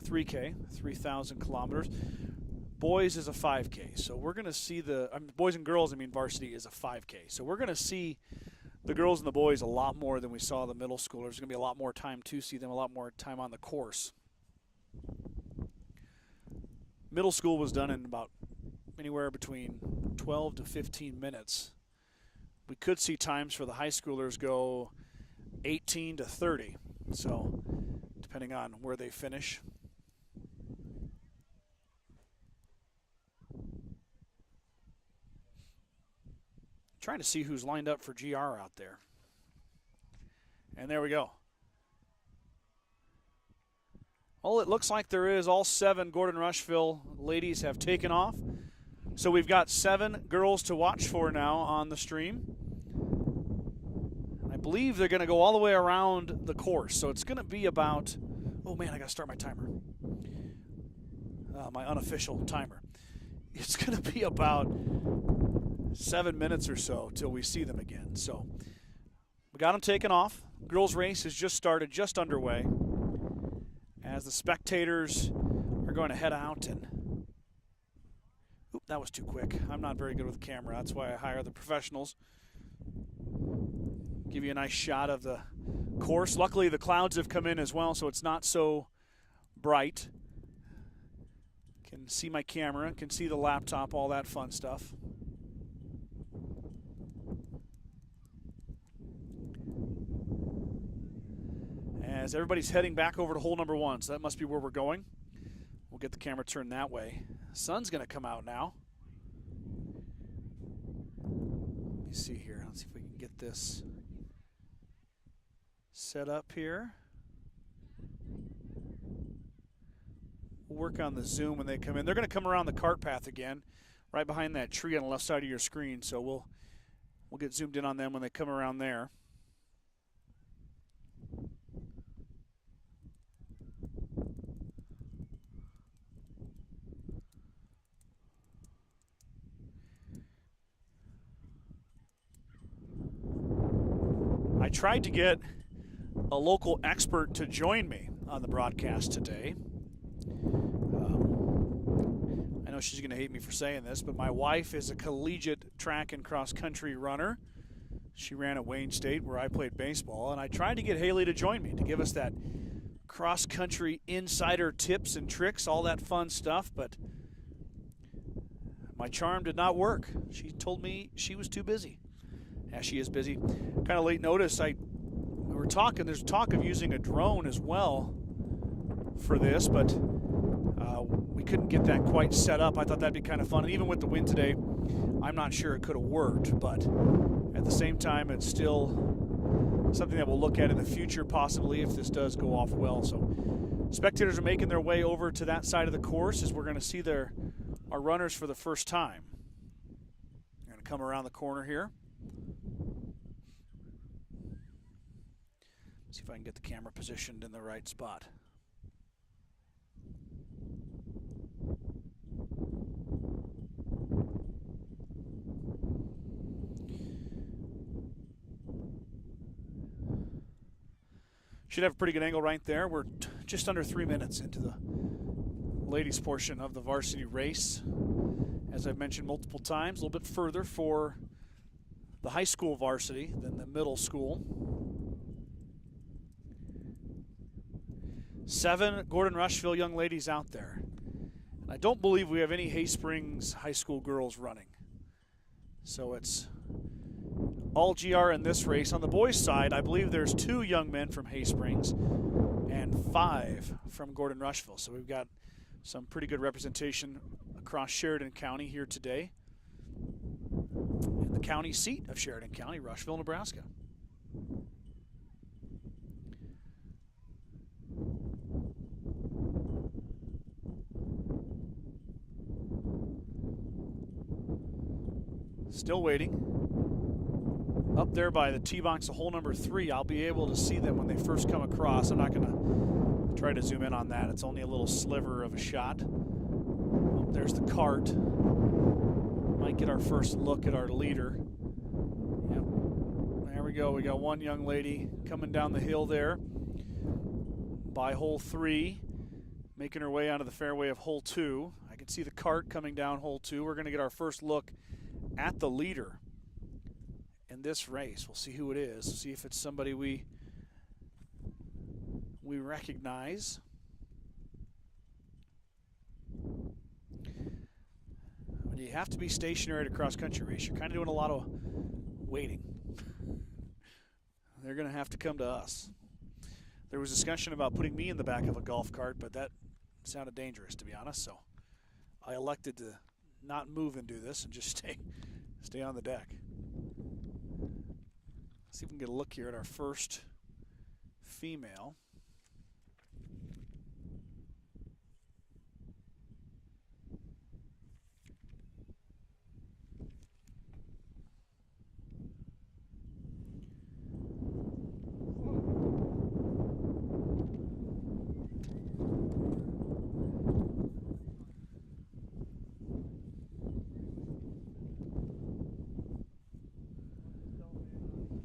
3K, 3,000 kilometers. Boys is a 5K, so we're going to see boys and girls, varsity is a 5K. So we're going to see the girls and the boys a lot more than we saw the middle schoolers. There's going to be a lot more time to see them, a lot more time on the course. Middle school was done in about anywhere between 12 to 15 minutes. We could see times for the high schoolers go 18 to 30, so depending on where they finish. Trying to see who's lined up for GR out there. And there we go. Well, it looks like there is all 7 Gordon-Rushville ladies have taken off. So we've got 7 girls to watch for now on the stream. I believe they're going to go all the way around the course. So it's going to be about, oh man, I got to start my timer. My unofficial timer. It's going to be about 7 minutes or so till we see them again. So we got them taken off. Girls race has just started, just underway, as the spectators are going to head out. And oop, that was too quick. I'm not very good with the camera. That's why I hire the professionals. Give you a nice shot of the course. Luckily the clouds have come in as well, so it's not so bright. Can see my camera, can see the laptop, all that fun stuff. As everybody's heading back over to hole number 1, so that must be where we're going. We'll get the camera turned that way. The sun's going to come out now. see here. Let's see if we can get this set up here. We'll work on the zoom when they come in. They're going to come around the cart path again, right behind that tree on the left side of your screen. So we'll get zoomed in on them when they come around there. I tried to get a local expert to join me on the broadcast today. I know she's going to hate me for saying this, but my wife is a collegiate track and cross country runner. She ran at Wayne State where I played baseball, and I tried to get Haley to join me to give us that cross country insider tips and tricks, all that fun stuff, but my charm did not work. She told me she was too busy. Yeah, she is busy. Kind of late notice. We were talking. There's talk of using a drone as well for this, but we couldn't get that quite set up. I thought that'd be kind of fun. And even with the wind today, I'm not sure it could have worked. But at the same time, it's still something that we'll look at in the future, possibly, if this does go off well. So spectators are making their way over to that side of the course as we're going to see our runners for the first time. They're going to come around the corner here. See if I can get the camera positioned in the right spot. Should have a pretty good angle right there. We're just under 3 minutes into the ladies portion of the varsity race. As I've mentioned multiple times, a little bit further for the high school varsity than the middle school. 7 Gordon-Rushville young ladies out there. And I don't believe we have any Hay Springs high school girls running. So it's all GR in this race. On the boys' side, I believe there's 2 young men from Hay Springs and 5 from Gordon-Rushville. So we've got some pretty good representation across Sheridan County here today. In the county seat of Sheridan County, Rushville, Nebraska. Still waiting. Up there by the tee box, hole number 3, I'll be able to see them when they first come across. I'm not going to try to zoom in on that. It's only a little sliver of a shot. Oh, there's the cart. Might get our first look at our leader. Yep. There we go. We got one young lady coming down the hill there by hole 3, making her way onto the fairway of hole 2. I can see the cart coming down hole 2. We're going to get our first look at the leader in this race. We'll see who it is. See if it's somebody we recognize. When you have to be stationary at a cross-country race, you're kind of doing a lot of waiting. They're going to have to come to us. There was discussion about putting me in the back of a golf cart, but that sounded dangerous, to be honest, so I elected to not move and do this and just stay on the deck. Let's see if we can get a look here at our first female.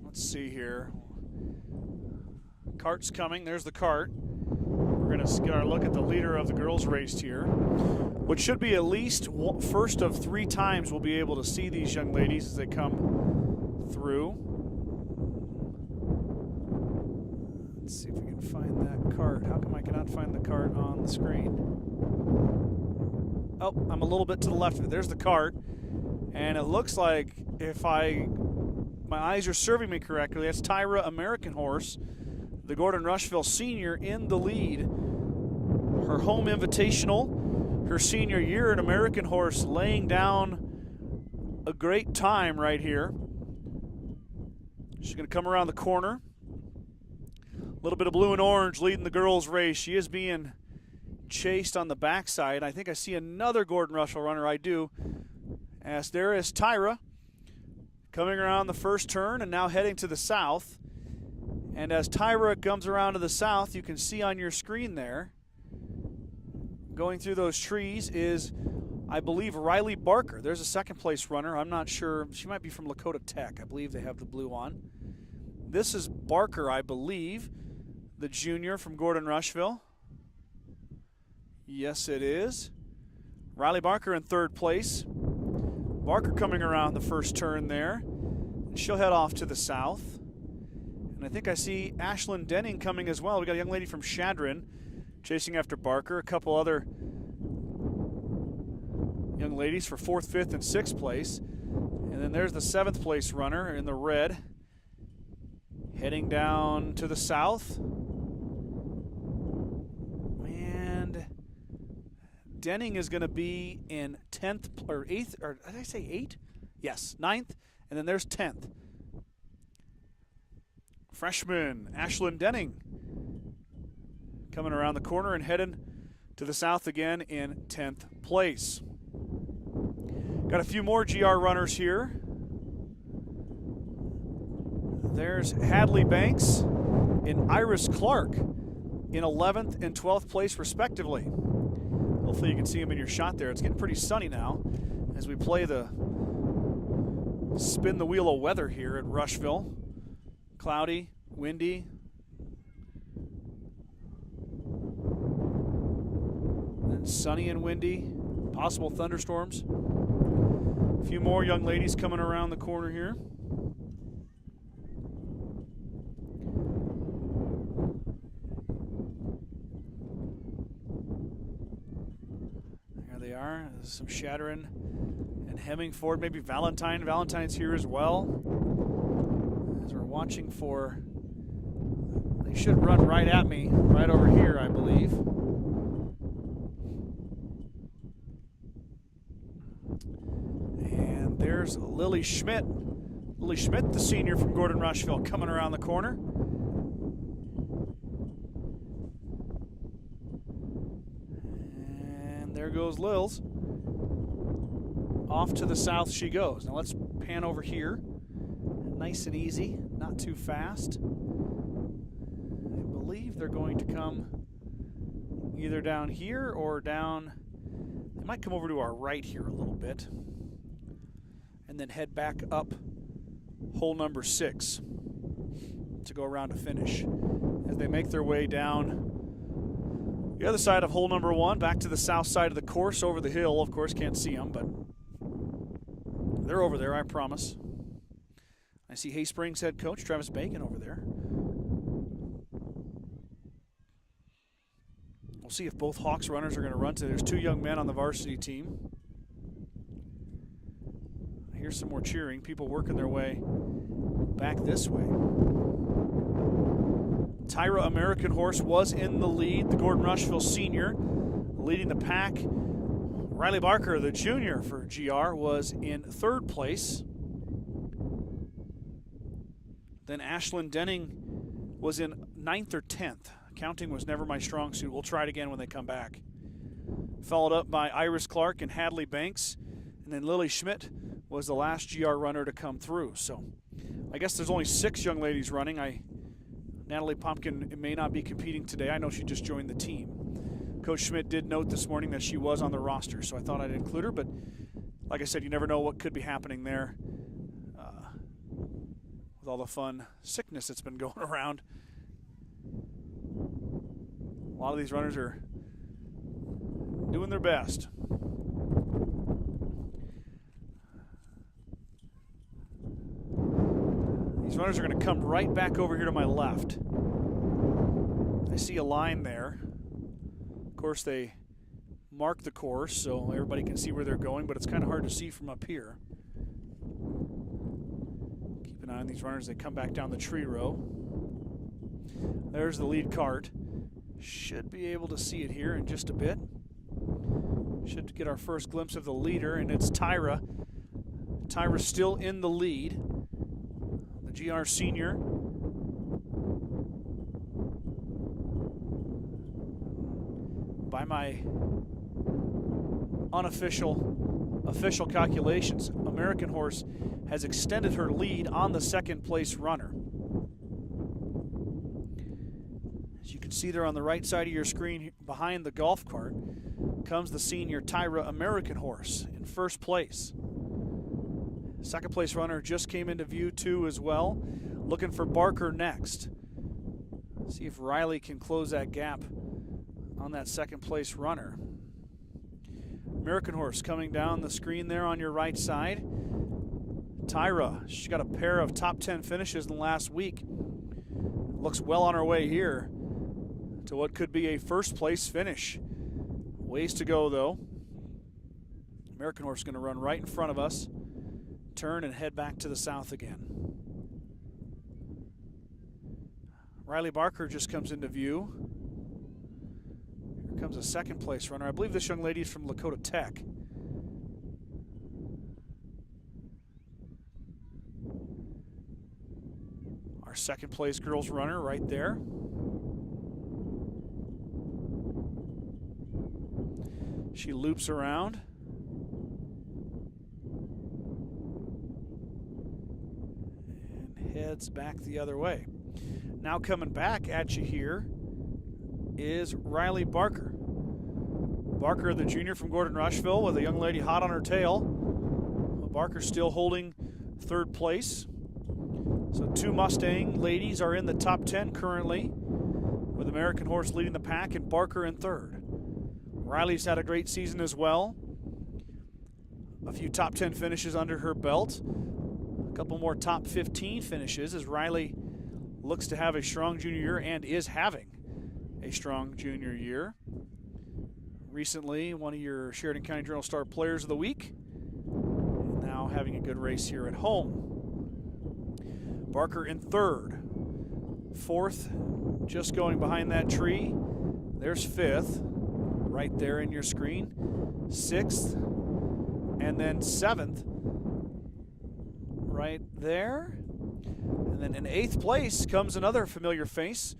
Let's see here. Cart's coming. There's the cart. We're going to get our look at the leader of the girls' race here, which should be at least first of 3 times we'll be able to see these young ladies as they come through. Let's see if we can find that cart. How come I cannot find the cart on the screen? Oh, I'm a little bit to the left of it. There's the cart. And it looks like, if my eyes are serving me correctly, that's Tyra American Horse, the Gordon-Rushville senior, in the lead. Her home invitational, her senior year at American Horse, laying down a great time right here. She's going to come around the corner. A little bit of blue and orange leading the girls' race. She is being chased on the backside. I think I see another Gordon-Rushville runner. I do. As there is Tyra coming around the first turn and now heading to the south. And as Tyra comes around to the south, you can see on your screen there, going through those trees is, I believe, Riley Barker. There's a second place runner. I'm not sure. She might be from Lakota Tech. I believe they have the blue on. This is Barker, I believe, the junior from Gordon-Rushville. Yes, it is. Riley Barker in third place. Barker coming around the first turn there. And she'll head off to the south. And I think I see Ashlyn Denning coming as well. We got a young lady from Chadron chasing after Barker. A couple other young ladies for 4th, 5th, and 6th place. And then there's the 7th place runner in the red heading down to the south. And Denning is going to be in 10th or 8th, or did I say 8? Yes, 9th. And then there's 10th. Freshman Ashlyn Denning coming around the corner and heading to the south again in 10th place. Got a few more GR runners here. There's Hadley Banks and Iris Clark in 11th and 12th place respectively. Hopefully you can see them in your shot there. It's getting pretty sunny now as we play the spin the wheel of weather here at Rushville. Cloudy, windy. Then sunny and windy. Possible thunderstorms. A few more young ladies coming around the corner here. There they are. There's some Shattering and Hemmingford. Maybe Valentine. Valentine's here as well. As we're watching for, they should run right at me, right over here, I believe. And there's Lily Schmidt. Lily Schmidt, the senior from Gordon-Rushville, coming around the corner. And there goes Lils. Off to the south she goes. Now let's pan over here. Nice and easy, not too fast. I believe they're going to come either down here or down. They might come over to our right here a little bit and then head back up hole number 6 to go around to finish. As they make their way down the other side of hole number 1, back to the south side of the course over the hill. Of course, can't see them, but they're over there, I promise. I see Hay Springs head coach Travis Bacon over there. We'll see if both Hawks runners are going to run today. There's 2 young men on the varsity team. I hear some more cheering, people working their way back this way. Tyra American Horse was in the lead. The Gordon-Rushville senior leading the pack. Riley Barker, the junior for GR, was in 3rd place. Then Ashlyn Denning was in 9th or 10th. Counting was never my strong suit. We'll try it again when they come back. Followed up by Iris Clark and Hadley Banks. And then Lily Schmidt was the last GR runner to come through. So I guess there's only 6 young ladies running. Natalie Pumpkin may not be competing today. I know she just joined the team. Coach Schmidt did note this morning that she was on the roster, so I thought I'd include her. But like I said, you never know what could be happening there. With all the fun sickness that's been going around. A lot of these runners are doing their best. These runners are going to come right back over here to my left. I see a line there. Of course, they mark the course so everybody can see where they're going, but it's kind of hard to see from up here. On these runners, they come back down the tree row. There's the lead cart. Should be able to see it here in just a bit. Should get our first glimpse of the leader, and it's Tyra. Tyra's still in the lead. the GR senior. By my official calculations, American Horse has extended her lead on the second place runner. As you can see there on the right side of your screen behind the golf cart comes the senior Tyra American Horse in first place. Second place runner just came into view too as well. Looking for Barker next. See if Riley can close that gap on that second place runner. American Horse coming down the screen there on your right side. Tyra, she's got a pair of top 10 finishes in the last week. Looks well on her way here to what could be a first place finish. Ways to go though. American Horse going to run right in front of us, turn and head back to the south again. Riley Barker just comes into view. Here comes a second place runner. I believe this young lady is from Lakota Tech. Our second place girls runner right there. She loops around. And heads back the other way. Now coming back at you here is Riley Barker. Barker, the junior from Gordon-Rushville, with a young lady hot on her tail. Barker still holding third place. So two Mustang ladies are in the top 10 currently, with American Horse leading the pack and Barker in third. Riley's had a great season as well. A few top 10 finishes under her belt. A couple more top 15 finishes as Riley looks to have a strong junior year and is having a strong junior year. Recently, one of your Sheridan County Journal-Star Players of the Week. And now having a good race here at home. Barker in third. Fourth, just going behind that tree. There's fifth, right there in your screen. Sixth, and then seventh, right there. And then in eighth place comes another familiar face,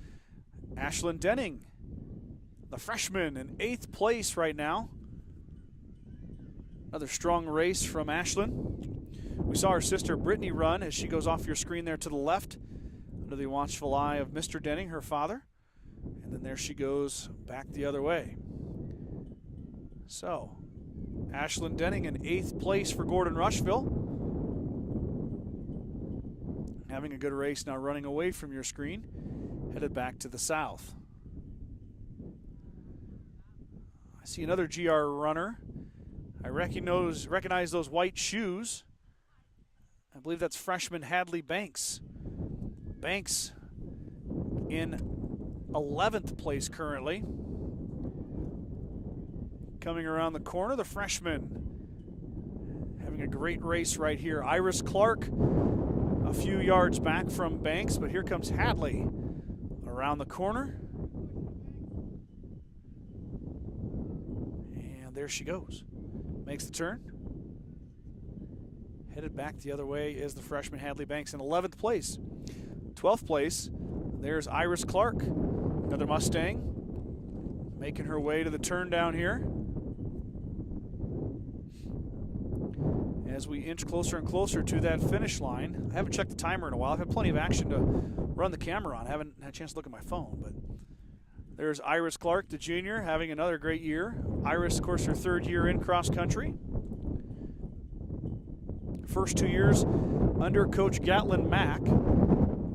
Ashlyn Denning, the freshman in eighth place right now. Another strong race from Ashlyn. We saw her sister Brittany run as she goes off your screen there to the left under the watchful eye of Mr. Denning, her father. And then there she goes back the other way. So, Ashlyn Denning in eighth place for Gordon-Rushville. Having a good race now, running away from your screen, headed back to the south. I see another GR runner. I recognize those white shoes. I believe that's freshman Hadley Banks. Banks in 11th place currently. Coming around the corner, the freshman having a great race right here. Iris Clark a few yards back from Banks, but here comes Hadley around the corner. And there she goes. Makes the turn. Headed back the other way is the freshman Hadley Banks in 11th place. 12th place, there's Iris Clark, another Mustang, making her way to the turn down here. As we inch closer and closer to that finish line. I haven't checked the timer in a while. I've had plenty of action to run the camera on. I haven't had a chance to look at my phone, but there's Iris Clark, the junior, having another great year. Iris, of course, her third year in cross country. First 2 years under Coach Gatlin Mack.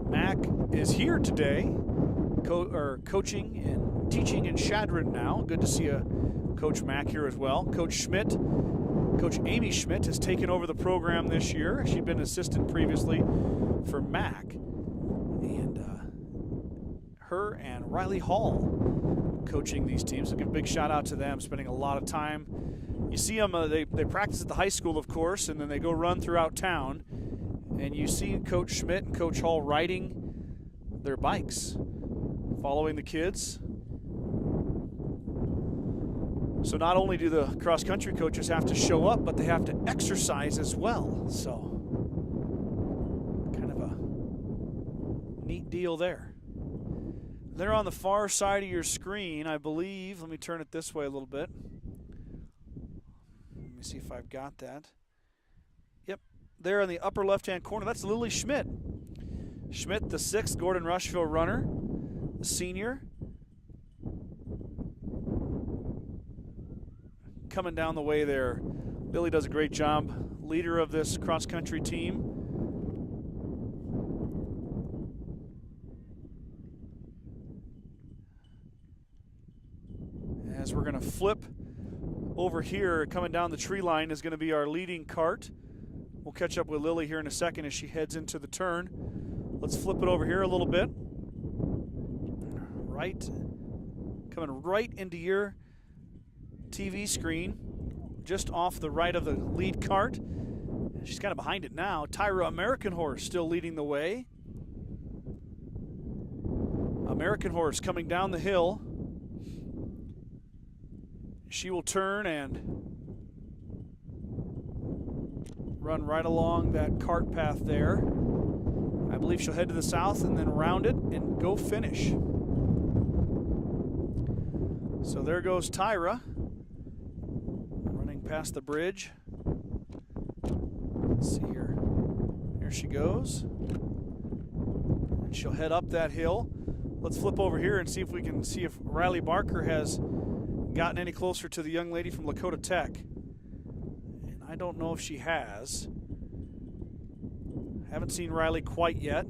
Mack is here today, coaching and teaching in Chadron now. Good to see Coach Mack here as well. Coach Amy Schmidt has taken over the program this year. She'd been assistant previously for Mack. And her and Riley Hall coaching these teams. So give a big shout out to them, spending a lot of time. You see them, they practice at the high school, of course, and then they go run throughout town. And you see Coach Schmidt and Coach Hall riding their bikes, following the kids. So not only do the cross-country coaches have to show up, but they have to exercise as well. So kind of a neat deal there. They're on the far side of your screen, I believe. Let me turn it this way a little bit. Let me see if I've got that. Yep, there in the upper left-hand corner, that's Lily Schmidt. Schmidt, the 6th Gordon-Rushville runner, the senior. Coming down the way there. Lily does a great job, leader of this cross-country team. As we're going to flip over here, coming down the tree line is going to be our leading cart. We'll catch up with Lily here in a second as she heads into the turn. Let's flip it over here a little bit. Right, coming right into your TV screen, just off the right of the lead cart. She's kind of behind it now. Tyra American Horse still leading the way. American Horse coming down the hill. She will turn and run right along that cart path there. I believe she'll head to the south and then round it and go finish. So there goes Tyra, running past the bridge. Let's see here. Here she goes. And she'll head up that hill. Let's flip over here and see if we can see if Riley Barker has gotten any closer to the young lady from Lakota Tech. And I don't know if she has. Haven't seen Riley quite yet.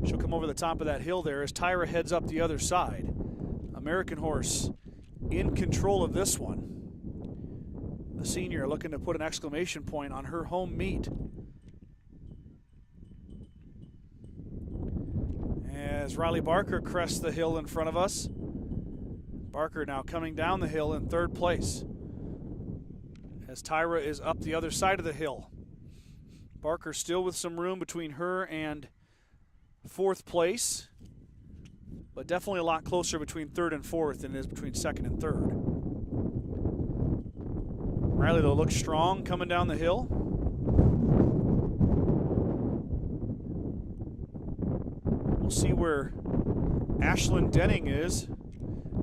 She'll come over the top of that hill there as Tyra heads up the other side. American Horse in control of this one. The senior looking to put an exclamation point on her home meet. As Riley Barker crests the hill in front of us. Barker now coming down the hill in 3rd place. As Tyra is up the other side of the hill. Barker still with some room between her and 4th place, but definitely a lot closer between 3rd and 4th than it is between 2nd and 3rd. Riley, though, looks strong coming down the hill. We'll see where Ashlyn Denning is.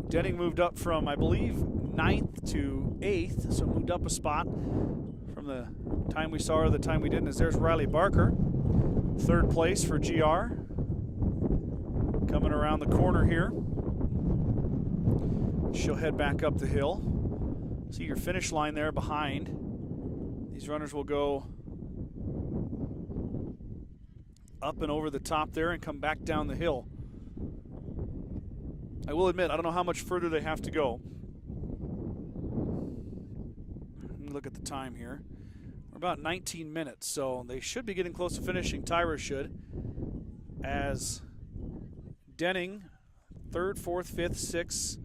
Denning moved up from, I believe, 9th to 8th, so moved up a spot from the time we saw her to the time we didn't. As there's Riley Barker, 3rd place for GR. Coming around the corner here. She'll head back up the hill. See your finish line there behind. These runners will go up and over the top there and come back down the hill. I will admit, I don't know how much further they have to go. Let me look at the time here. We're about 19 minutes, so they should be getting close to finishing. Tyra should. As Denning, 3rd, 4th, 5th, 6th.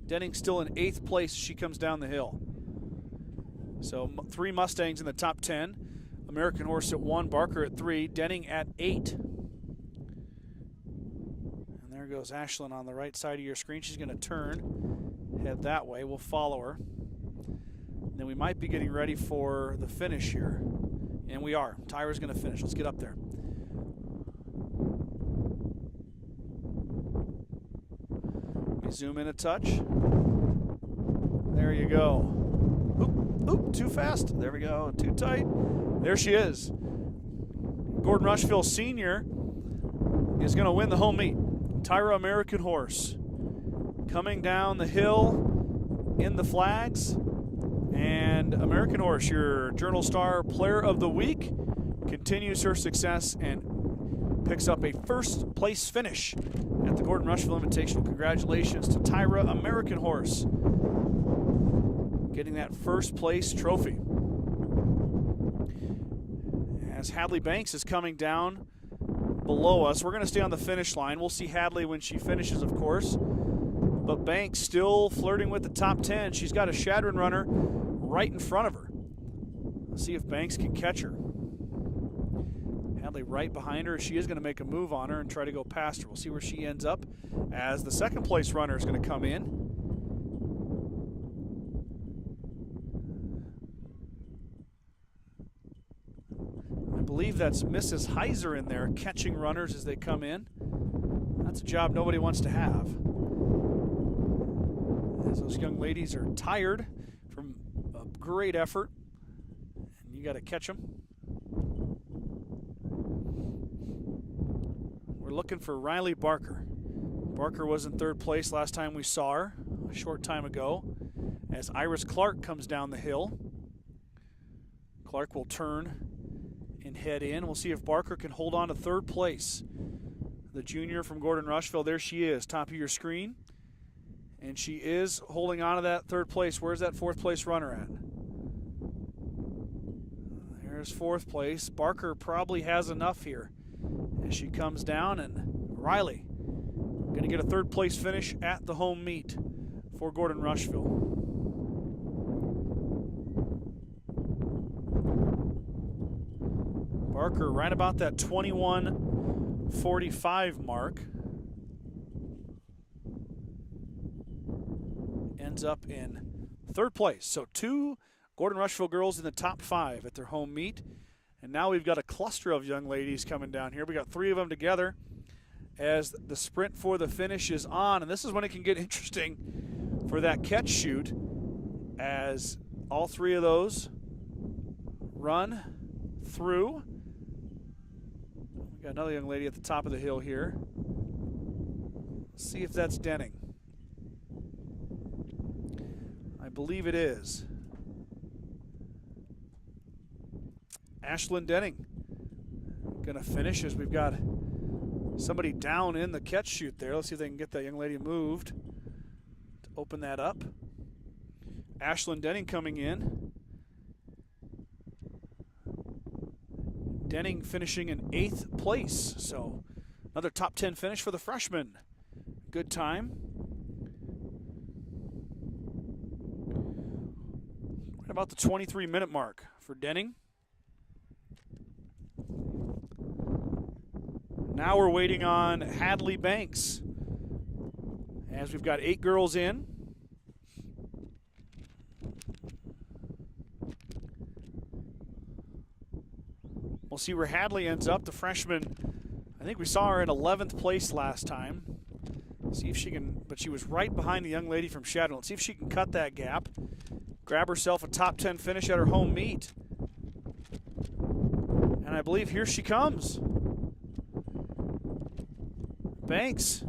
Denning still in 8th place as she comes down the hill. So 3 Mustangs in the top 10. American Horse at 1, Barker at 3, Denning at 8. And there goes Ashlyn on the right side of your screen. She's going to turn, head that way. We'll follow her. And then we might be getting ready for the finish here. And we are. Tyra's going to finish. Let's get up there. Let me zoom in a touch. There you go. Oop, too fast. There we go. Too tight. There she is. Gordon-Rushville Senior is going to win the home meet. Tyra American Horse coming down the hill in the flags. And American Horse, your Journal Star Player of the Week, continues her success and picks up a 1st place finish at the Gordon-Rushville Invitational. Congratulations to Tyra American Horse getting that 1st place trophy. As Hadley Banks is coming down below us, we're going to stay on the finish line. We'll see Hadley when she finishes, of course. But Banks still flirting with the top 10. She's got a Shadron runner right in front of her. Let's see if Banks can catch her. Hadley right behind her. She is going to make a move on her and try to go past her. We'll see where she ends up as the 2nd place runner is going to come in. believe that's Mrs. Heiser in there catching runners as they come in. That's a job nobody wants to have. As those young ladies are tired from a great effort, and you got to catch them. We're looking for Riley Barker. Barker was in third place last time we saw her, a short time ago, as Iris Clark comes down the hill. Clark will turn and head in. We'll see if Barker can hold on to third place. The junior from Gordon-Rushville, there she is, top of your screen. And she is holding on to that third place. Where's that fourth place runner at? There's fourth place. Barker probably has enough here as she comes down, and Riley going to get a third place finish at the home meet for Gordon-Rushville. Barker right about that 21:45 mark. Ends up in third place. So 2 Gordon-Rushville girls in the top 5 at their home meet. And now we've got a cluster of young ladies coming down here. We got 3 of them together as the sprint for the finish is on. And this is when it can get interesting for that catch shoot, as all 3 of those run through. We got another young lady at the top of the hill here. Let's see if that's Denning. I believe it is. Ashlyn Denning gonna finish, as we've got somebody down in the catch chute there. Let's see if they can get that young lady moved to open that up. Ashlyn Denning coming in. Denning finishing in 8th place. So another top 10 finish for the freshman. Good time. Right about the 23-minute mark for Denning. Now we're waiting on Hadley Banks, as we've got 8 girls in. We'll see where Hadley ends up. The freshman, I think we saw her in 11th place last time. See if she can, but she was right behind the young lady from Shadow. Let's see if she can cut that gap, grab herself a top 10 finish at her home meet. And I believe here she comes. Banks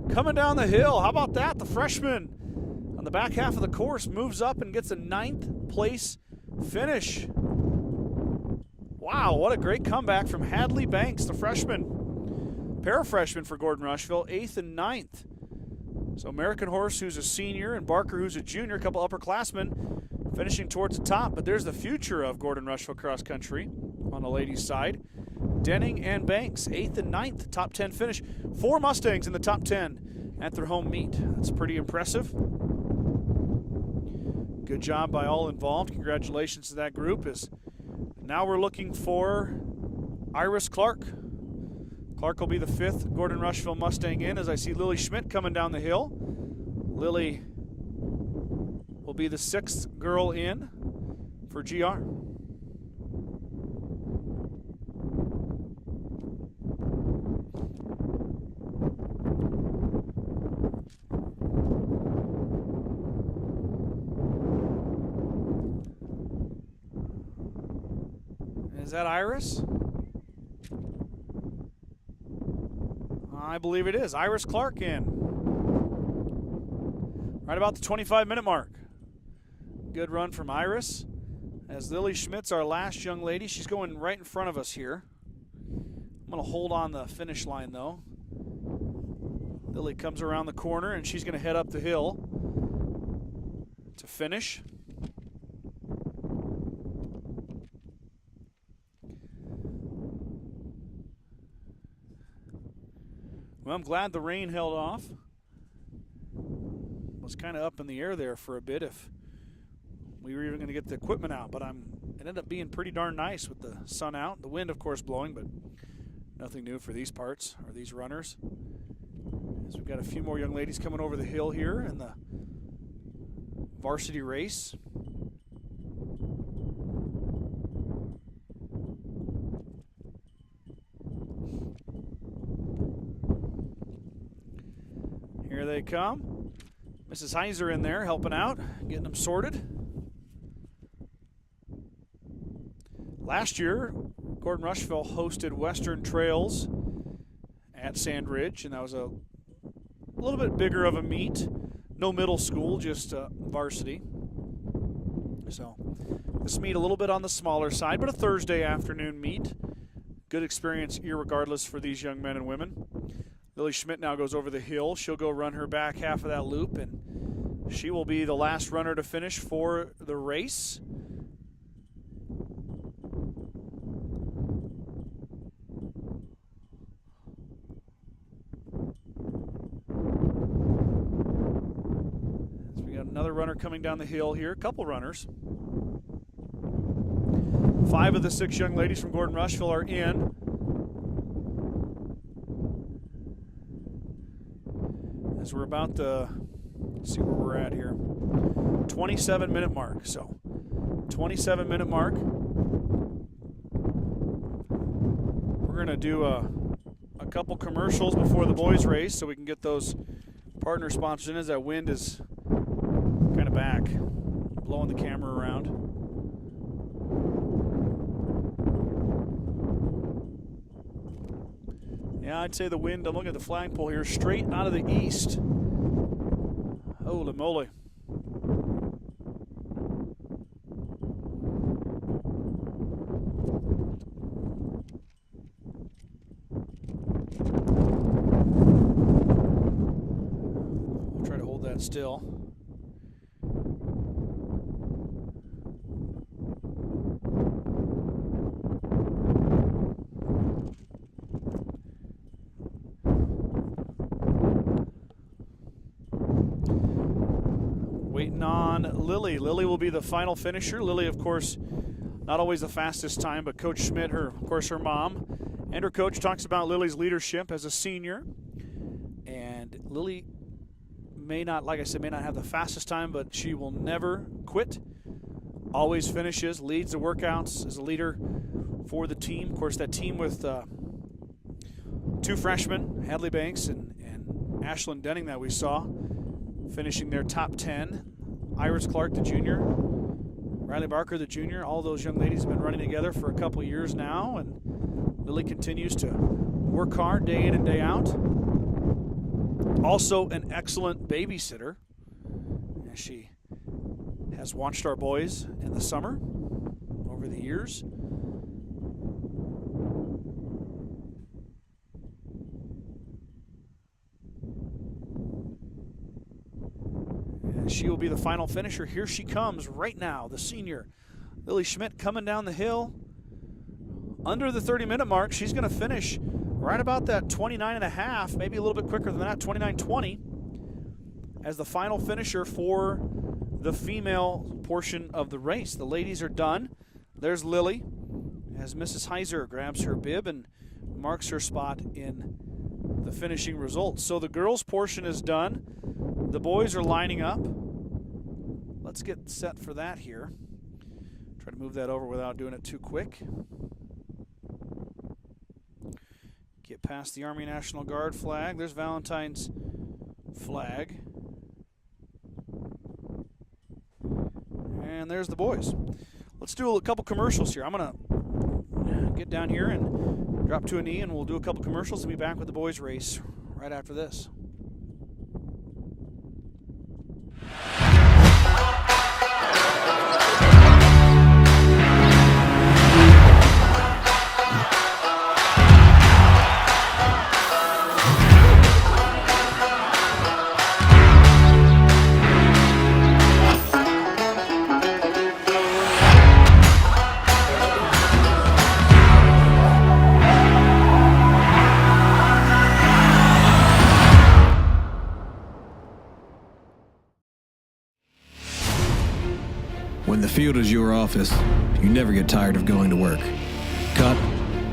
coming down the hill. How about that? The freshman on the back half of the course moves up and gets a 9th place finish. Wow, what a great comeback from Hadley Banks, the freshman. Para-freshman for Gordon-Rushville, 8th and 9th. So American Horse, who's a senior, and Barker, who's a junior, a couple upperclassmen finishing towards the top. But there's the future of Gordon-Rushville Cross Country on the ladies' side. Denning and Banks, 8th and 9th, top 10 finish. 4 Mustangs in the top 10 at their home meet. That's pretty impressive. Good job by all involved. Congratulations to that group. Now we're looking for Iris Clark. Clark will be the 5th Gordon-Rushville Mustang in, as I see Lily Schmidt coming down the hill. Lily will be the 6th girl in for GR. Is that Iris? I believe it is. Iris Clark in. Right about the 25-minute mark. Good run from Iris. As Lily Schmidt's our last young lady. She's going right in front of us here. I'm going to hold on the finish line, though. Lily comes around the corner, and she's going to head up the hill to finish. Well, I'm glad the rain held off. Was kind of up in the air there for a bit if we were even going to get the equipment out, but it ended up being pretty darn nice with the sun out. The wind, of course, blowing, but nothing new for these parts or these runners. As we've got a few more young ladies coming over the hill here in the varsity race. they come. Mrs. Heiser in there helping out, getting them sorted. Last year, Gordon-Rushville hosted Western Trails at Sandridge, and that was a little bit bigger of a meet. No middle school, just varsity. So this meet a little bit on the smaller side, but a Thursday afternoon meet. Good experience irregardless for these young men and women. Lily Schmidt now goes over the hill. She'll go run her back half of that loop, and she will be the last runner to finish for the race. Another runner coming down the hill here. A couple runners. 5 of the 6 young ladies from Gordon-Rushville are in. As we're about to see where we're at here. 27-minute mark. So 27-minute mark. We're going to do a couple commercials before the boys race so we can get those partner sponsors in as that wind is kind of back, blowing the camera around. Yeah, I'd say the wind, I'm looking at the flagpole here, straight out of the east. Holy moly. We'll try to hold that still. Waiting on Lily. Lily will be the final finisher. Lily, of course, not always the fastest time, but Coach Schmidt, of course, her mom, and her coach talks about Lily's leadership as a senior. And Lily may not, like I said, may not have the fastest time, but she will never quit. Always finishes, leads the workouts, is a leader for the team. Of course, that team with 2 freshmen, Hadley Banks and Ashlyn Denning that we saw, finishing their top 10. Iris Clark, the junior. Riley Barker, the junior. All those young ladies have been running together for a couple years now, and Lily continues to work hard day in and day out. Also an excellent babysitter, as she has watched our boys in the summer over the years. She will be the final finisher. Here she comes right now, the senior, Lily Schmidt, coming down the hill. Under the 30-minute mark, she's going to finish right about that 29.5, maybe a little bit quicker than that, 29:20, as the final finisher for the female portion of the race. The ladies are done. There's Lily as Mrs. Heiser grabs her bib and marks her spot in the finishing results. So the girls' portion is done. The boys are lining up. Let's get set for that here. Try to move that over without doing it too quick. Get past the Army National Guard flag. There's Valentine's flag. And there's the boys. Let's do a couple commercials here. I'm going to get down here and drop to a knee, and we'll do a couple commercials and be back with the boys' race right after this. When the field is your office, you never get tired of going to work. Cut,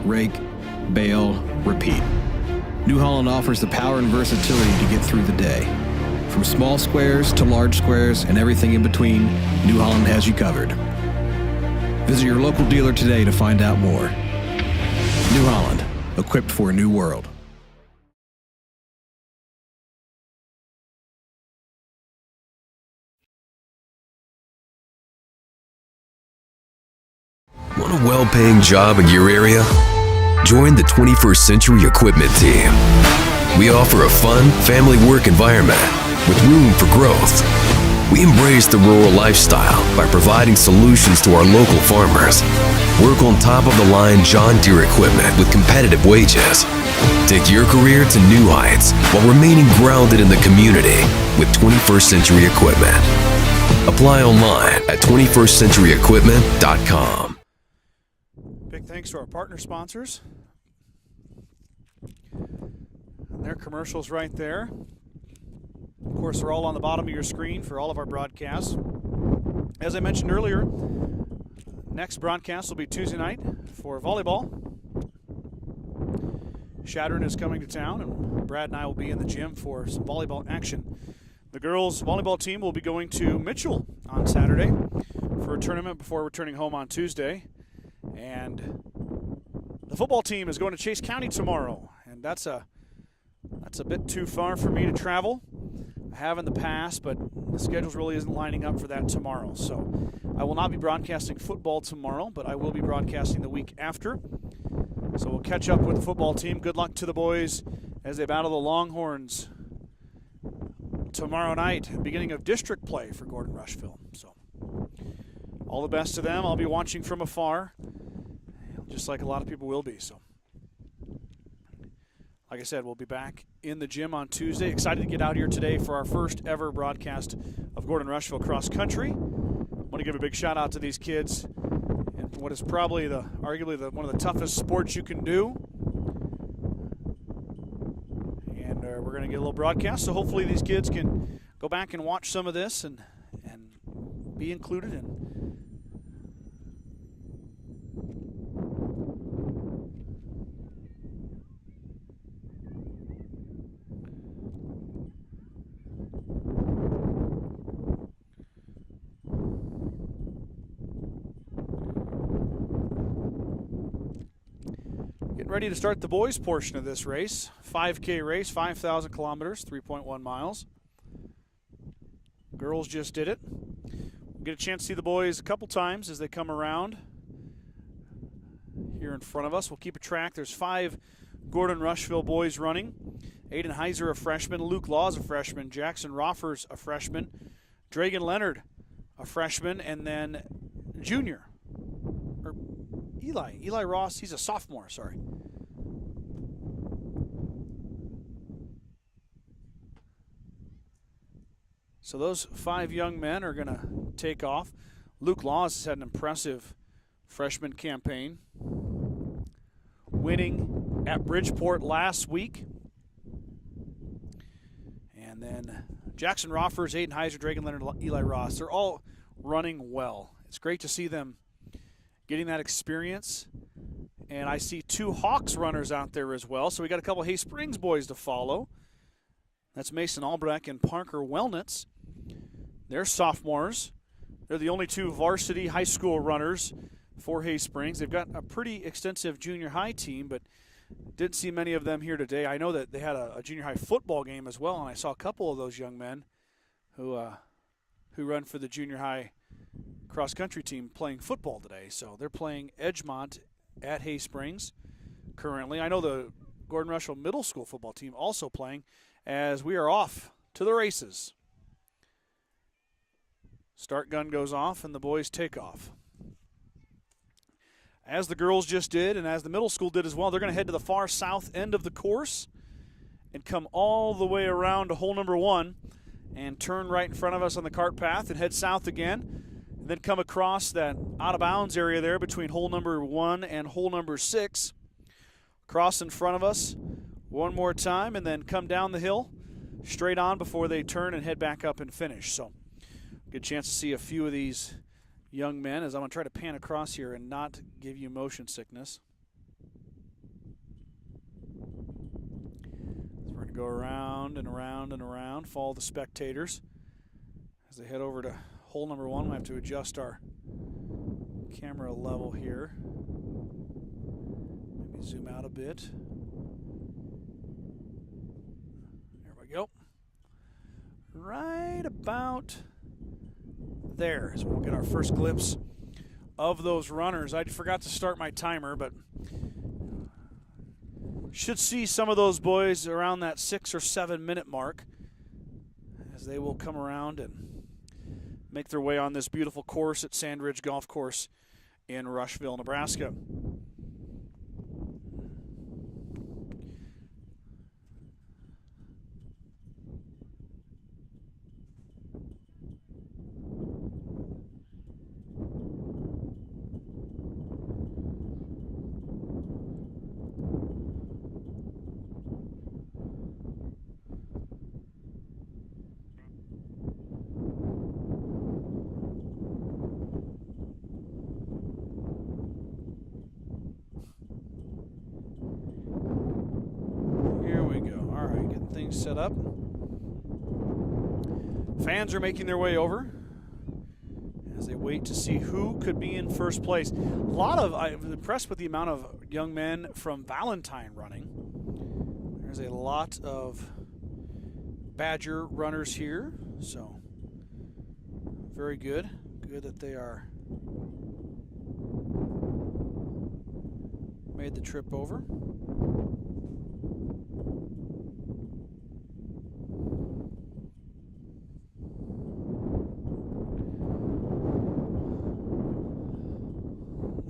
rake, bale, repeat. New Holland offers the power and versatility to get through the day. From small squares to large squares and everything in between, New Holland has you covered. Visit your local dealer today to find out more. New Holland, equipped for a new world. Want a well-paying job in your area? Join the 21st Century Equipment team. We offer a fun, family work environment with room for growth. We embrace the rural lifestyle by providing solutions to our local farmers. Work on top-of-the-line John Deere equipment with competitive wages. Take your career to new heights while remaining grounded in the community with 21st Century Equipment. Apply online at 21stcenturyequipment.com. Big thanks to our partner sponsors. And their commercials right there. Of course, they're all on the bottom of your screen for all of our broadcasts. As I mentioned earlier, next broadcast will be Tuesday night for volleyball. Shadron is coming to town, and Brad and I will be in the gym for some volleyball action. The girls' volleyball team will be going to Mitchell on Saturday for a tournament before returning home on Tuesday. And the football team is going to Chase County tomorrow, and that's a bit too far for me to travel. I have in the past, but the schedule really isn't lining up for that tomorrow. So I will not be broadcasting football tomorrow, but I will be broadcasting the week after. So we'll catch up with the football team. Good luck to the boys as they battle the Longhorns tomorrow night, beginning of district play for Gordon-Rushville. So all the best to them. I'll be watching from afar, just like a lot of people will be. So, like I said, we'll be back in the gym on Tuesday. Excited to get out here today for our first ever broadcast of Gordon-Rushville Cross Country. I want to give a big shout out to these kids in what is probably arguably one of the toughest sports you can do. And we're going to get a little broadcast, so hopefully these kids can go back and watch some of this and be included in. Ready to start the boys' portion of this race. 5K race, 5,000 kilometers, 3.1 miles. Girls just did it. We'll get a chance to see the boys a couple times as they come around here in front of us. We'll keep a track. There's 5 Gordon-Rushville boys running. Aiden Heiser, a freshman. Luke Laws, a freshman. Jackson Roffers, a freshman. Dragan Leonard, a freshman. And then junior. Eli Ross, he's a sophomore, sorry. So those 5 young men are going to take off. Luke Laws has had an impressive freshman campaign, winning at Bridgeport last week. And then Jackson Roffers, Aiden Heiser, Dragan Leonard, Eli Ross, they're all running well. It's great to see them getting that experience. And I see 2 Hawks runners out there as well. So we got a couple Hay Springs boys to follow. That's Mason Albrecht and Parker Wellnitz. They're sophomores. They're the only 2 varsity high school runners for Hay Springs. They've got a pretty extensive junior high team, but didn't see many of them here today. I know that they had a junior high football game as well, and I saw a couple of those young men who run for the junior high cross country team playing football today. So they're playing Edgemont at Hay Springs currently. I know the Gordon-Rushville Middle School football team also playing as we are off to the races. Start gun goes off and the boys take off. As the girls just did and as the middle school did as well, they're going to head to the far south end of the course and come all the way around to hole number 1 and turn right in front of us on the cart path and head south again. And then come across that out-of-bounds area there between hole number 1 and hole number 6. Cross in front of us one more time and then come down the hill straight on before they turn and head back up and finish. So good chance to see a few of these young men as I'm going to try to pan across here and not give you motion sickness. So we're going to go around and around and around, follow the spectators as they head over to hole number 1. We have to adjust our camera level here. Maybe zoom out a bit. There we go. Right about there is where we'll get our first glimpse of those runners. I forgot to start my timer, but should see some of those boys around that 6 or 7 minute mark as they will come around and make their way on this beautiful course at Sandridge Golf Course in Rushville, Nebraska. Things set up. Fans are making their way over as they wait to see who could be in first place. I was impressed with the amount of young men from Valentine running. There's a lot of Badger runners here, so very good. Good that they are made the trip over.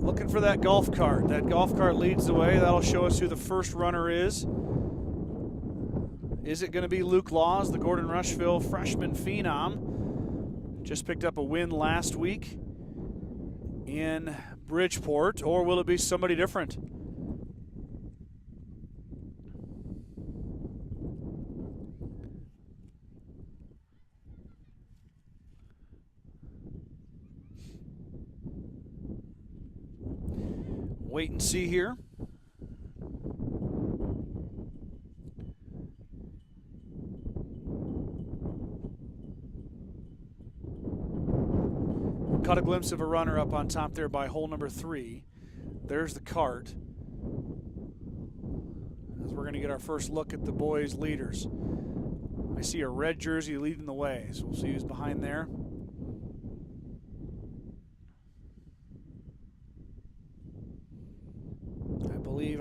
Looking for that golf cart. That golf cart leads the way. That'll show us who the first runner is. Is it going to be Luke Laws, the Gordon-Rushville freshman phenom? Just picked up a win last week in Bridgeport, or will it be somebody different? Wait and see here. Caught a glimpse of a runner up on top there by hole number 3. There's the cart. As we're going to get our first look at the boys' leaders. I see a red jersey leading the way, so we'll see who's behind there.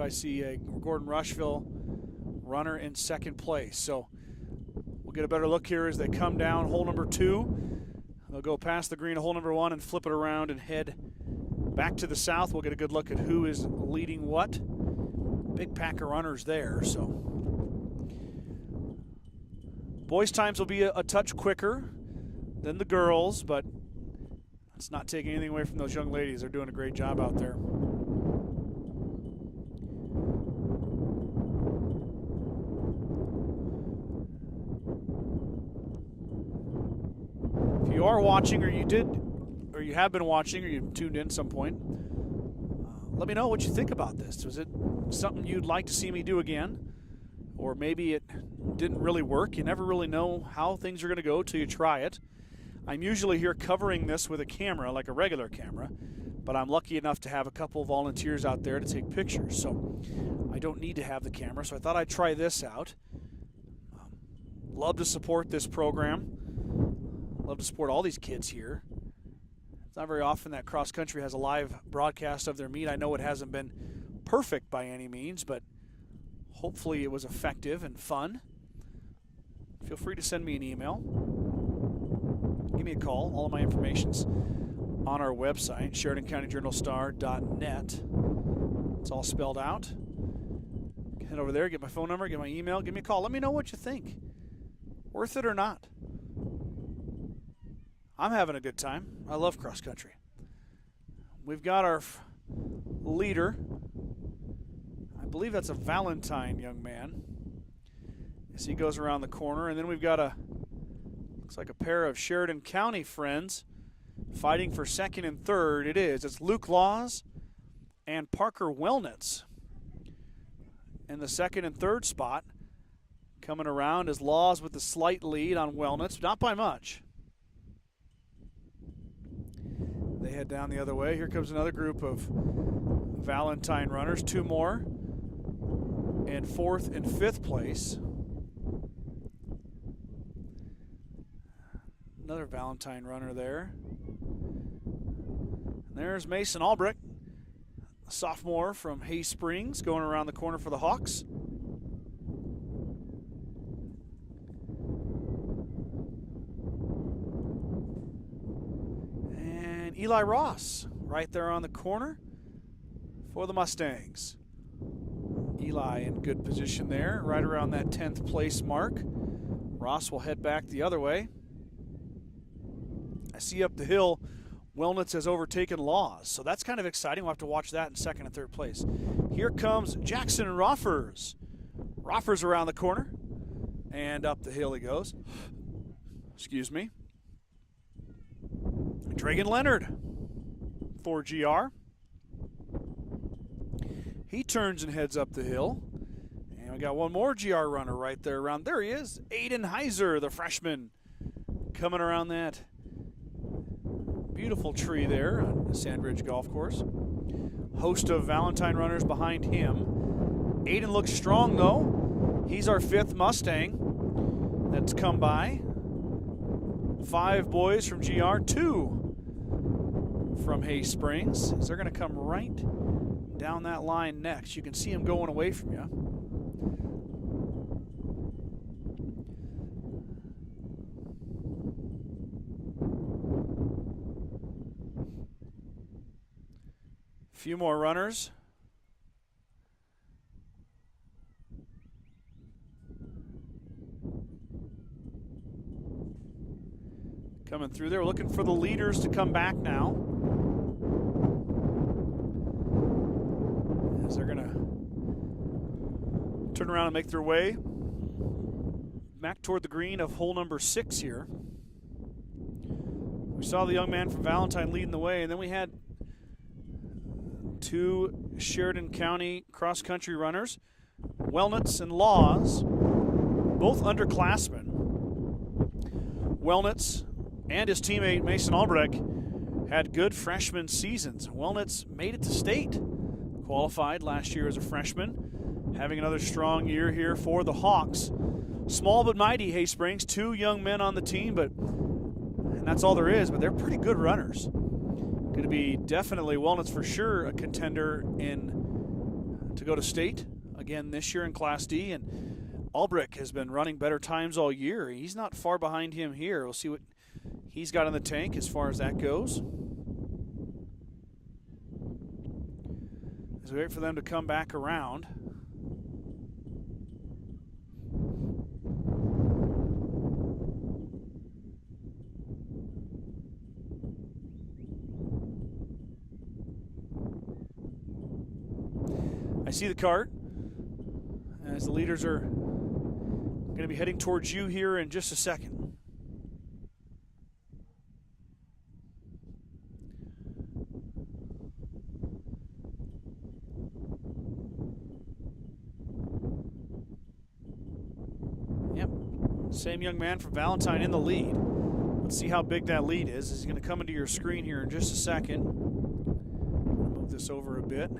I see a Gordon-Rushville runner in second place. So we'll get a better look here as they come down hole number 2. They'll go past the green to hole number 1 and flip it around and head back to the south. We'll get a good look at who is leading what. Big pack of runners there. So boys' times will be a touch quicker than the girls, but it's not taking anything away from those young ladies. They're doing a great job out there. You are watching, or you have been watching, or you tuned in at some point, let me know what you think about this. Was it something you'd like to see me do again? Or maybe it didn't really work. You never really know how things are going to go till you try it. I'm usually here covering this with a camera, like a regular camera, but I'm lucky enough to have a couple of volunteers out there to take pictures, so I don't need to have the camera, so I thought I'd try this out. Love to support this program. Love to support all these kids here. It's not very often that cross country has a live broadcast of their meet. I know it hasn't been perfect by any means, but hopefully it was effective and fun. Feel free to send me an email. Give me a call. All of my information's on our website, SheridanCountyJournalStar.net. It's all spelled out. Head over there, get my phone number, get my email, give me a call. Let me know what you think. Worth it or not. I'm having a good time. I love cross country. We've got our leader. I believe that's a Valentine young man as he goes around the corner. And then we've got looks like a pair of Sheridan County friends fighting for second and third. It is. It's Luke Laws and Parker Wellnitz in the second and third spot. Coming around is Laws with the slight lead on Wellnitz, not by much. They head down the other way. Here comes another group of Valentine runners, 2 more in 4th and 5th place. Another Valentine runner there. There's Mason Albrecht, a sophomore from Hay Springs, going around the corner for the Hawks. And Eli Ross right there on the corner for the Mustangs. Eli in good position there, right around that 10th place mark. Ross will head back the other way. I see up the hill, Wellnitz has overtaken Laws, so that's kind of exciting. We'll have to watch that in second and third place. Here comes Jackson Roffers. Roffers around the corner, and up the hill he goes. Excuse me. Dragan Leonard for GR. He turns and heads up the hill. And we got one more GR runner right there around. There he is, Aiden Heiser, the freshman, coming around that beautiful tree there on the Sandridge Golf Course. Host of Valentine runners behind him. Aiden looks strong though. He's our 5th Mustang that's come by. 5 boys from GR, 2 from Hay Springs. They're going to come right down that line next. You can see him going away from you. Few more runners. Coming through there. We're looking for the leaders to come back now. As they're going to turn around and make their way back toward the green of hole number 6 here. We saw the young man from Valentine leading the way, and then we had 2 Sheridan County cross-country runners, Wellnitz and Laws, both underclassmen. Wellnitz and his teammate Mason Albrecht had good freshman seasons. Wellnitz made it to state, qualified last year as a freshman, having another strong year here for the Hawks. Small but mighty Hay Springs, 2 young men on the team, and that's all there is, but they're pretty good runners. Going to be definitely Wellnitz for sure a contender to go to state again this year in Class D, and Albrecht has been running better times all year. He's not far behind him here. We'll see what he's got in the tank as far as that goes. As we wait for them to come back around. I see the cart as the leaders are going to be heading towards you here in just a second. Yep, same young man from Valentine in the lead. Let's see how big that lead is. He's going to come into your screen here in just a second. Move this over a bit.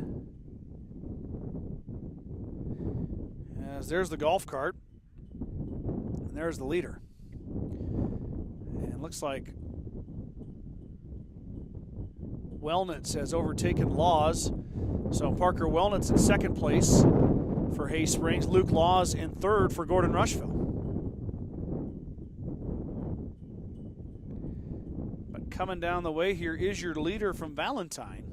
As there's the golf cart, and there's the leader. And looks like Wellnitz has overtaken Laws. So Parker Wellnitz in second place for Hay Springs. Luke Laws in third for Gordon-Rushville. But coming down the way here is your leader from Valentine.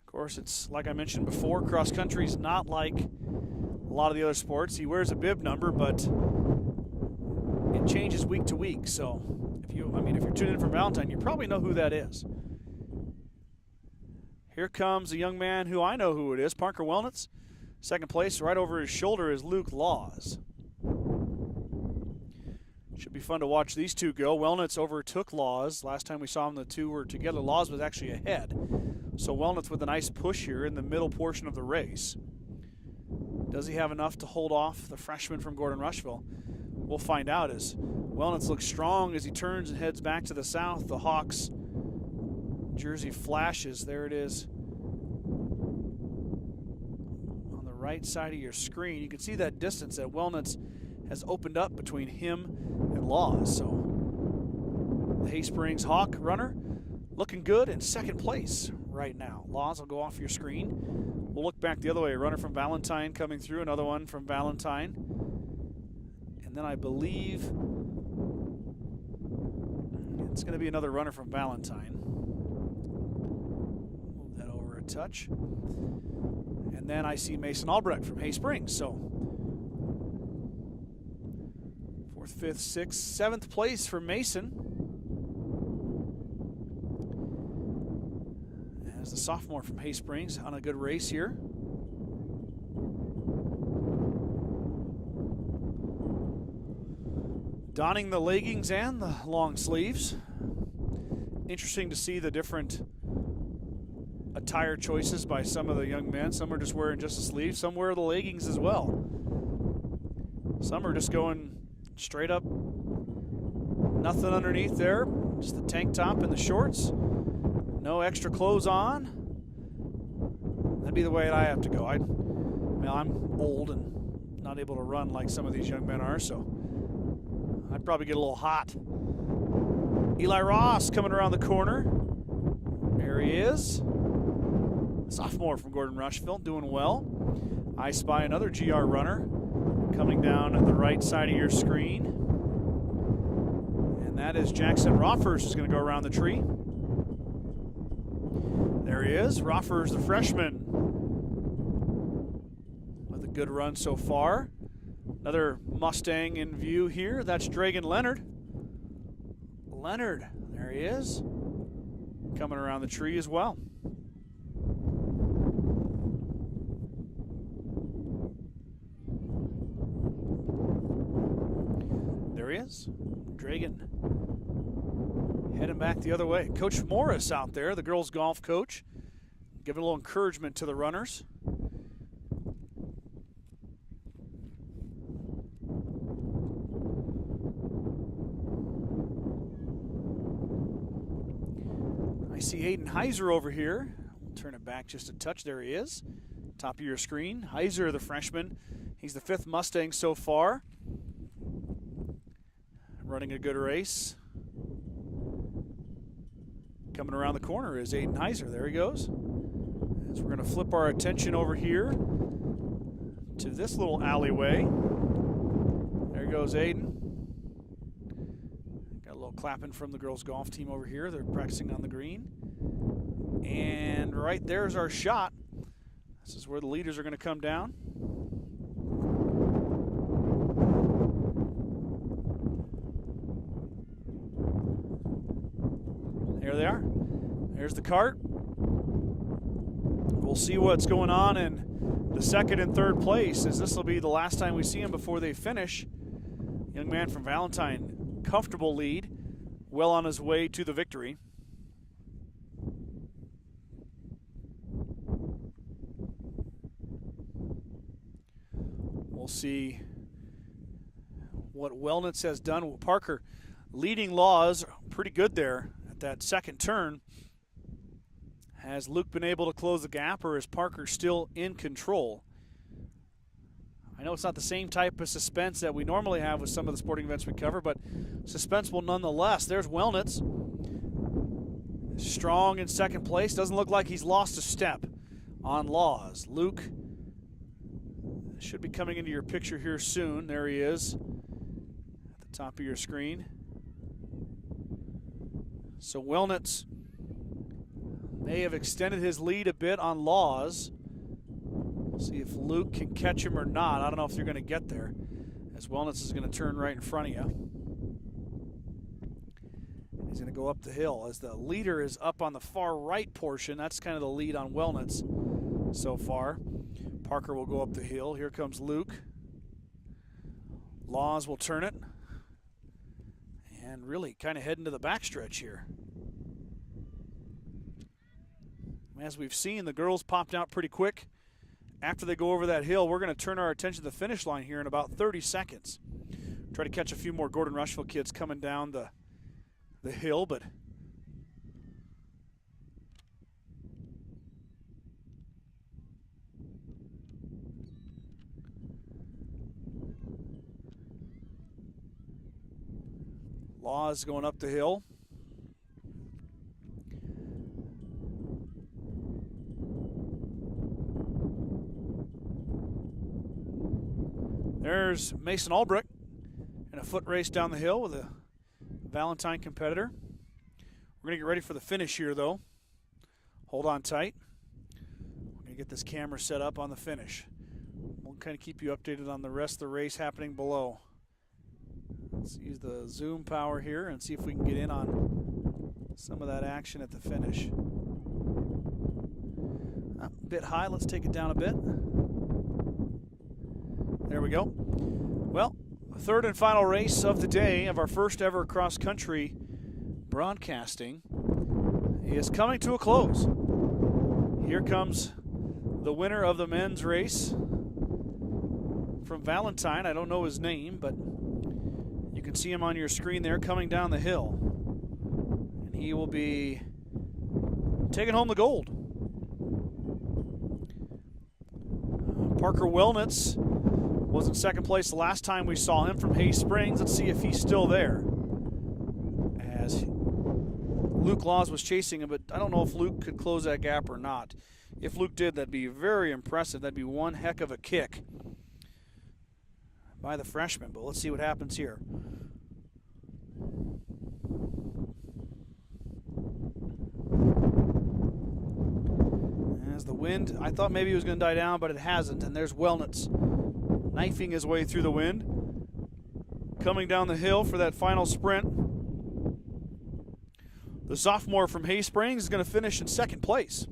Of course, it's like I mentioned before, cross country is not like a lot of the other sports. He wears a bib number, but it changes week to week. So if you're tuning in from Valentine, you probably know who that is. Here comes a young man who I know who it is, Parker Wellnitz. Second place, right over his shoulder is Luke Laws. Should be fun to watch these two go. Wellnitz overtook Laws. Last time we saw them, the two were together. Laws was actually ahead. So Wellnitz with a nice push here in the middle portion of the race. Does he have enough to hold off the freshman from Gordon-Rushville? We'll find out as Wellnitz looks strong as he turns and heads back to the south. The Hawks jersey flashes. There it is on the right side of your screen. You can see that distance that Wellnitz has opened up between him and Laws. So The Hay Springs Hawk runner looking good in second place right now. Laws will go off your screen. We'll look back the other way. A runner from Valentine coming through, another one from Valentine. And then I believe it's going to be another runner from Valentine. Move that over a touch. And then I see Mason Albrecht from Hay Springs. So 4th, 5th, 6th, 7th place for Mason. As the sophomore from Hay Springs on a good race here. Donning the leggings and the long sleeves. Interesting to see the different attire choices by some of the young men. Some are just wearing just the sleeves. Some wear the leggings as well. Some are just going straight up, nothing underneath there. Just the tank top and the shorts. No extra clothes on. That'd be the way I have to go. I'm old and not able to run like some of these young men are, so I'd probably get a little hot. Eli Ross coming around the corner. There he is. Sophomore from Gordon-Rushville, doing well. I spy another GR runner coming down at the right side of your screen. And that is Jackson Roffers, who's going to go around the tree. There he is. Roffers, the freshman, with a good run so far. Another Mustang in view here. That's Dragan Leonard. Leonard, there he is, coming around the tree as well. There he is, Dragan, heading back the other way. Coach Morris out there, the girls' golf coach, giving a little encouragement to the runners. I see Aiden Heiser over here. We'll turn it back just a touch. There he is, top of your screen. Heiser, the freshman. He's the 5th Mustang so far. Running a good race. Coming around the corner is Aiden Heiser. There he goes. As we're going to flip our attention over here to this little alleyway. There goes Aiden. Got a little clapping from the girls' golf team over here. They're practicing on the green. And right there's our shot. This is where the leaders are going to come down. There they are. There's the cart. We'll see what's going on in the 2nd and 3rd place, as this will be the last time we see him before they finish. Young man from Valentine, comfortable lead, well on his way to the victory. We'll see what Wellnitz has done. Parker leading Laws, pretty good there at that 2nd turn. Has Luke been able to close the gap, or is Parker still in control? I know it's not the same type of suspense that we normally have with some of the sporting events we cover, but suspenseful nonetheless. There's Wellnitz, strong in 2nd place. Doesn't look like he's lost a step on Laws. Luke should be coming into your picture here soon. There he is at the top of your screen. So Wellnitz may have extended his lead a bit on Laws. See if Luke can catch him or not. I don't know if they're going to get there, as Wellnitz is going to turn right in front of you. He's going to go up the hill as the leader is up on the far right portion. That's kind of the lead on Wellnitz so far. Parker will go up the hill. Here comes Luke. Laws will turn it and really kind of head into the backstretch here. As we've seen, the girls popped out pretty quick. After they go over that hill, we're going to turn our attention to the finish line here in about 30 seconds. Try to catch a few more Gordon-Rushville kids coming down the hill, but Laws going up the hill. there's Mason Albrecht in a foot race down the hill with a Valentine competitor. We're going to get ready for the finish here, though. Hold on tight. We're going to get this camera set up on the finish. We'll kind of keep you updated on the rest of the race happening below. Let's use the zoom power here and see if we can get in on some of that action at the finish. A bit high. Let's take it down a bit. There we go. Well, third and final race of the day of our first ever cross-country broadcasting is coming to a close. Here comes the winner of the men's race from Valentine. I don't know his name, but you can see him on your screen there coming down the hill. And he will be taking home the gold. Parker Wellnitz was in second place the last time we saw him from Hay Springs. Let's see if he's still there, as Luke Laws was chasing him, but I don't know if Luke could close that gap or not. If Luke did, that'd be very impressive. That'd be one heck of a kick by the freshman, but let's see what happens here. As the wind, I thought maybe it was going to die down, but it hasn't, and there's Wellnitz knifing his way through the wind, coming down the hill for that final sprint. The sophomore from Hay Springs is going to finish in second place.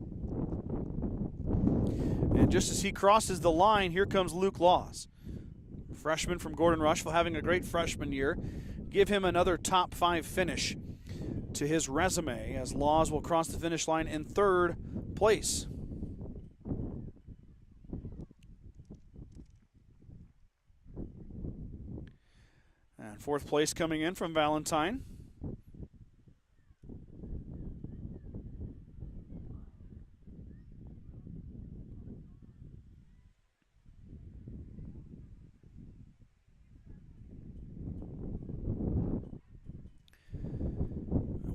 And just as he crosses the line, here comes Luke Laws, freshman from Gordon-Rushville, having a great freshman year. Give him another top 5 finish to his resume, as Laws will cross the finish line in third place. And fourth place coming in from Valentine.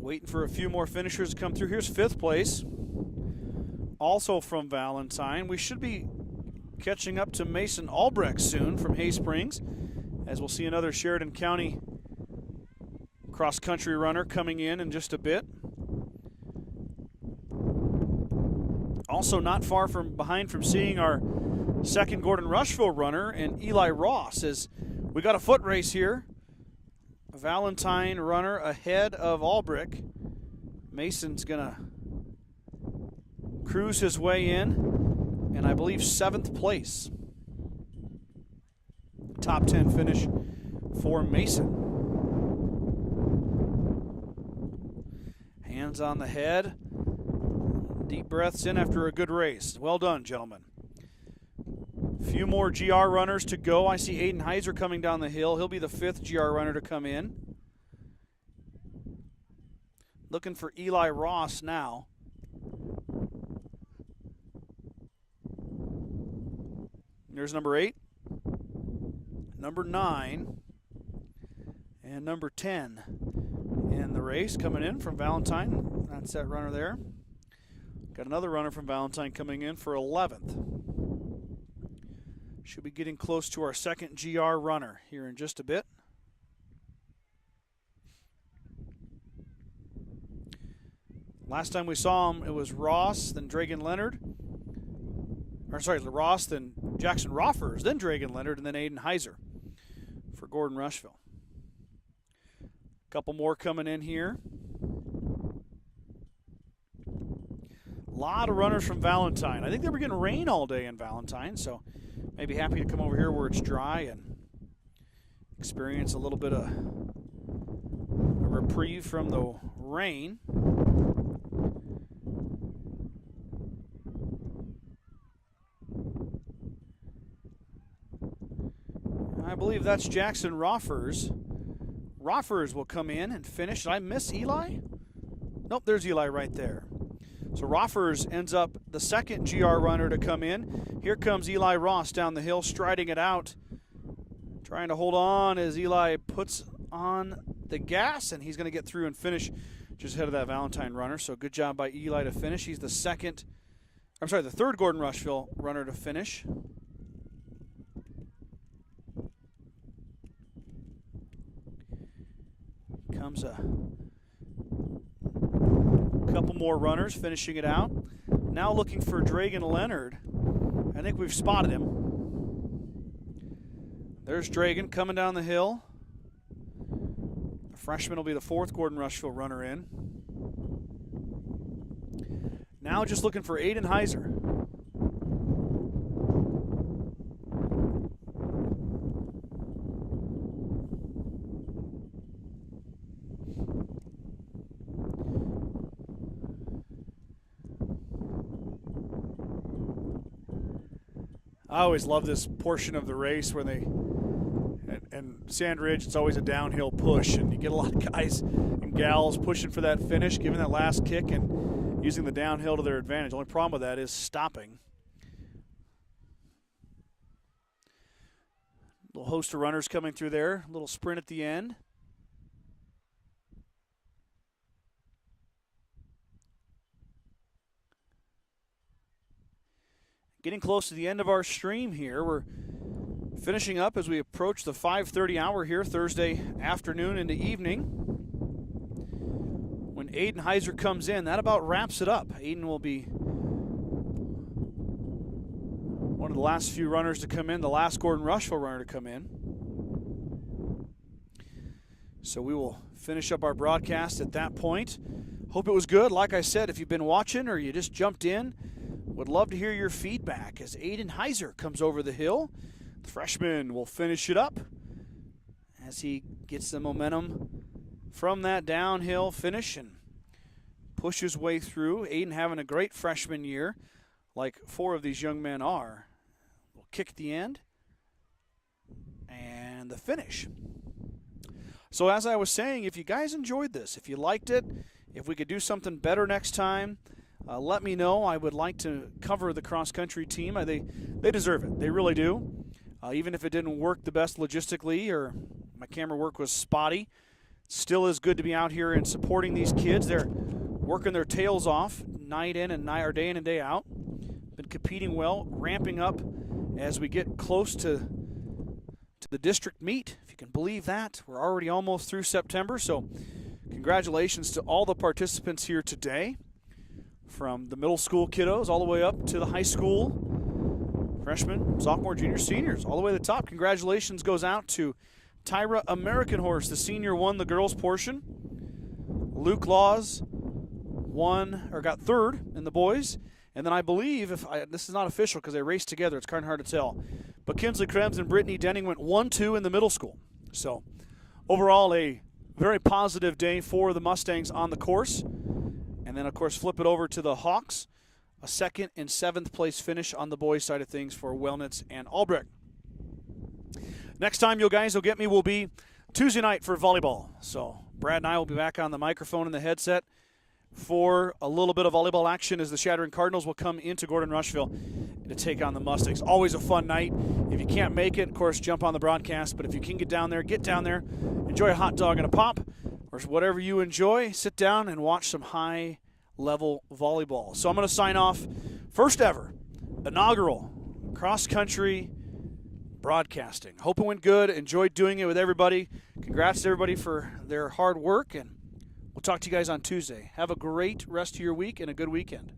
Waiting for a few more finishers to come through. Here's fifth place, also from Valentine. We should be catching up to Mason Albrecht soon from Hay Springs, as we'll see another Sheridan County cross-country runner coming in just a bit. Also not far from behind from seeing our second Gordon-Rushville runner and Eli Ross, as we got a foot race here. A Valentine runner ahead of Albrecht. Mason's gonna cruise his way in, and I believe 7th place. Top 10 finish for Mason. Hands on the head. Deep breaths in after a good race. Well done, gentlemen. Few more GR runners to go. I see Aiden Heiser coming down the hill. He'll be the 5th GR runner to come in. Looking for Eli Ross now. There's number 8, number 9, and number 10 in the race coming in from Valentine. That's that runner there. Got another runner from Valentine coming in for 11th. Should be getting close to our second GR runner here in just a bit. Last time we saw him, it was Ross, then Dragan Leonard. Or sorry, Ross, then Jackson Roffers, then Dragan Leonard, and then Aiden Heiser for Gordon-Rushville. A couple more coming in here. A lot of runners from Valentine. I think they were getting rain all day in Valentine, so maybe happy to come over here where it's dry and experience a little bit of a reprieve from the rain. I believe that's Jackson Roffers. Roffers will come in and finish. Did I miss Eli? Nope, there's Eli right there. So Roffers ends up the second GR runner to come in. Here comes Eli Ross down the hill, striding it out. Trying to hold on as Eli puts on the gas, and he's going to get through and finish just ahead of that Valentine runner. So good job by Eli to finish. He's the third Gordon-Rushville runner to finish. comes a couple more runners finishing it out. Now looking for Dragan Leonard. I think we've spotted him. There's Dragan coming down the hill. The freshman will be the fourth Gordon-Rushville runner in. Now just looking for Aiden Heiser. I always love this portion of the race where and Sand Ridge, it's always a downhill push, and you get a lot of guys and gals pushing for that finish, giving that last kick and using the downhill to their advantage. The only problem with that is stopping. Little host of runners coming through there, a little sprint at the end. Getting close to the end of our stream here. We're finishing up as we approach the 5:30 hour here Thursday afternoon into evening. When Aiden Heiser comes in, that about wraps it up. Aiden will be one of the last few runners to come in, the last Gordon-Rushville runner to come in. So we will finish up our broadcast at that point. Hope it was good. Like I said, if you've been watching or you just jumped in, would love to hear your feedback as Aiden Heiser comes over the hill. The freshman will finish it up as he gets the momentum from that downhill finish and push his way through. Aiden having a great freshman year, like four of these young men are. We'll kick at the end and the finish. So as I was saying, if you guys enjoyed this, if you liked it, if we could do something better next time, let me know. I would like to cover the cross-country team. They deserve it. They really do. Even if it didn't work the best logistically or my camera work was spotty, it still is good to be out here and supporting these kids. They're working their tails off night in and day in and day out. Been competing well, ramping up as we get close to the district meet, if you can believe that. We're already almost through September, so congratulations to all the participants here today, from the middle school kiddos all the way up to the high school freshmen, sophomore, junior, seniors, all the way to the top. Congratulations goes out to Tyra American Horse. The senior won the girls portion. Luke Laws got third in the boys. And then I believe, this is not official because they raced together, it's kind of hard to tell, but Kinsley Krebs and Brittany Denning went 1-2 in the middle school. So overall, a very positive day for the Mustangs on the course. And then, of course, flip it over to the Hawks, a 2nd and 7th place finish on the boys' side of things for Wellnitz and Albrecht. Next time you guys will get me will be Tuesday night for volleyball. So Brad and I will be back on the microphone and the headset for a little bit of volleyball action as the Shattering Cardinals will come into Gordon-Rushville to take on the Mustangs. Always a fun night. If you can't make it, of course, jump on the broadcast. But if you can get down there, enjoy a hot dog and a pop, or whatever you enjoy. Sit down and watch some high-level volleyball. So I'm going to sign off. First ever inaugural cross-country broadcasting. Hope it went good. Enjoyed doing it with everybody. Congrats to everybody for their hard work, and we'll talk to you guys on Tuesday. Have a great rest of your week and a good weekend.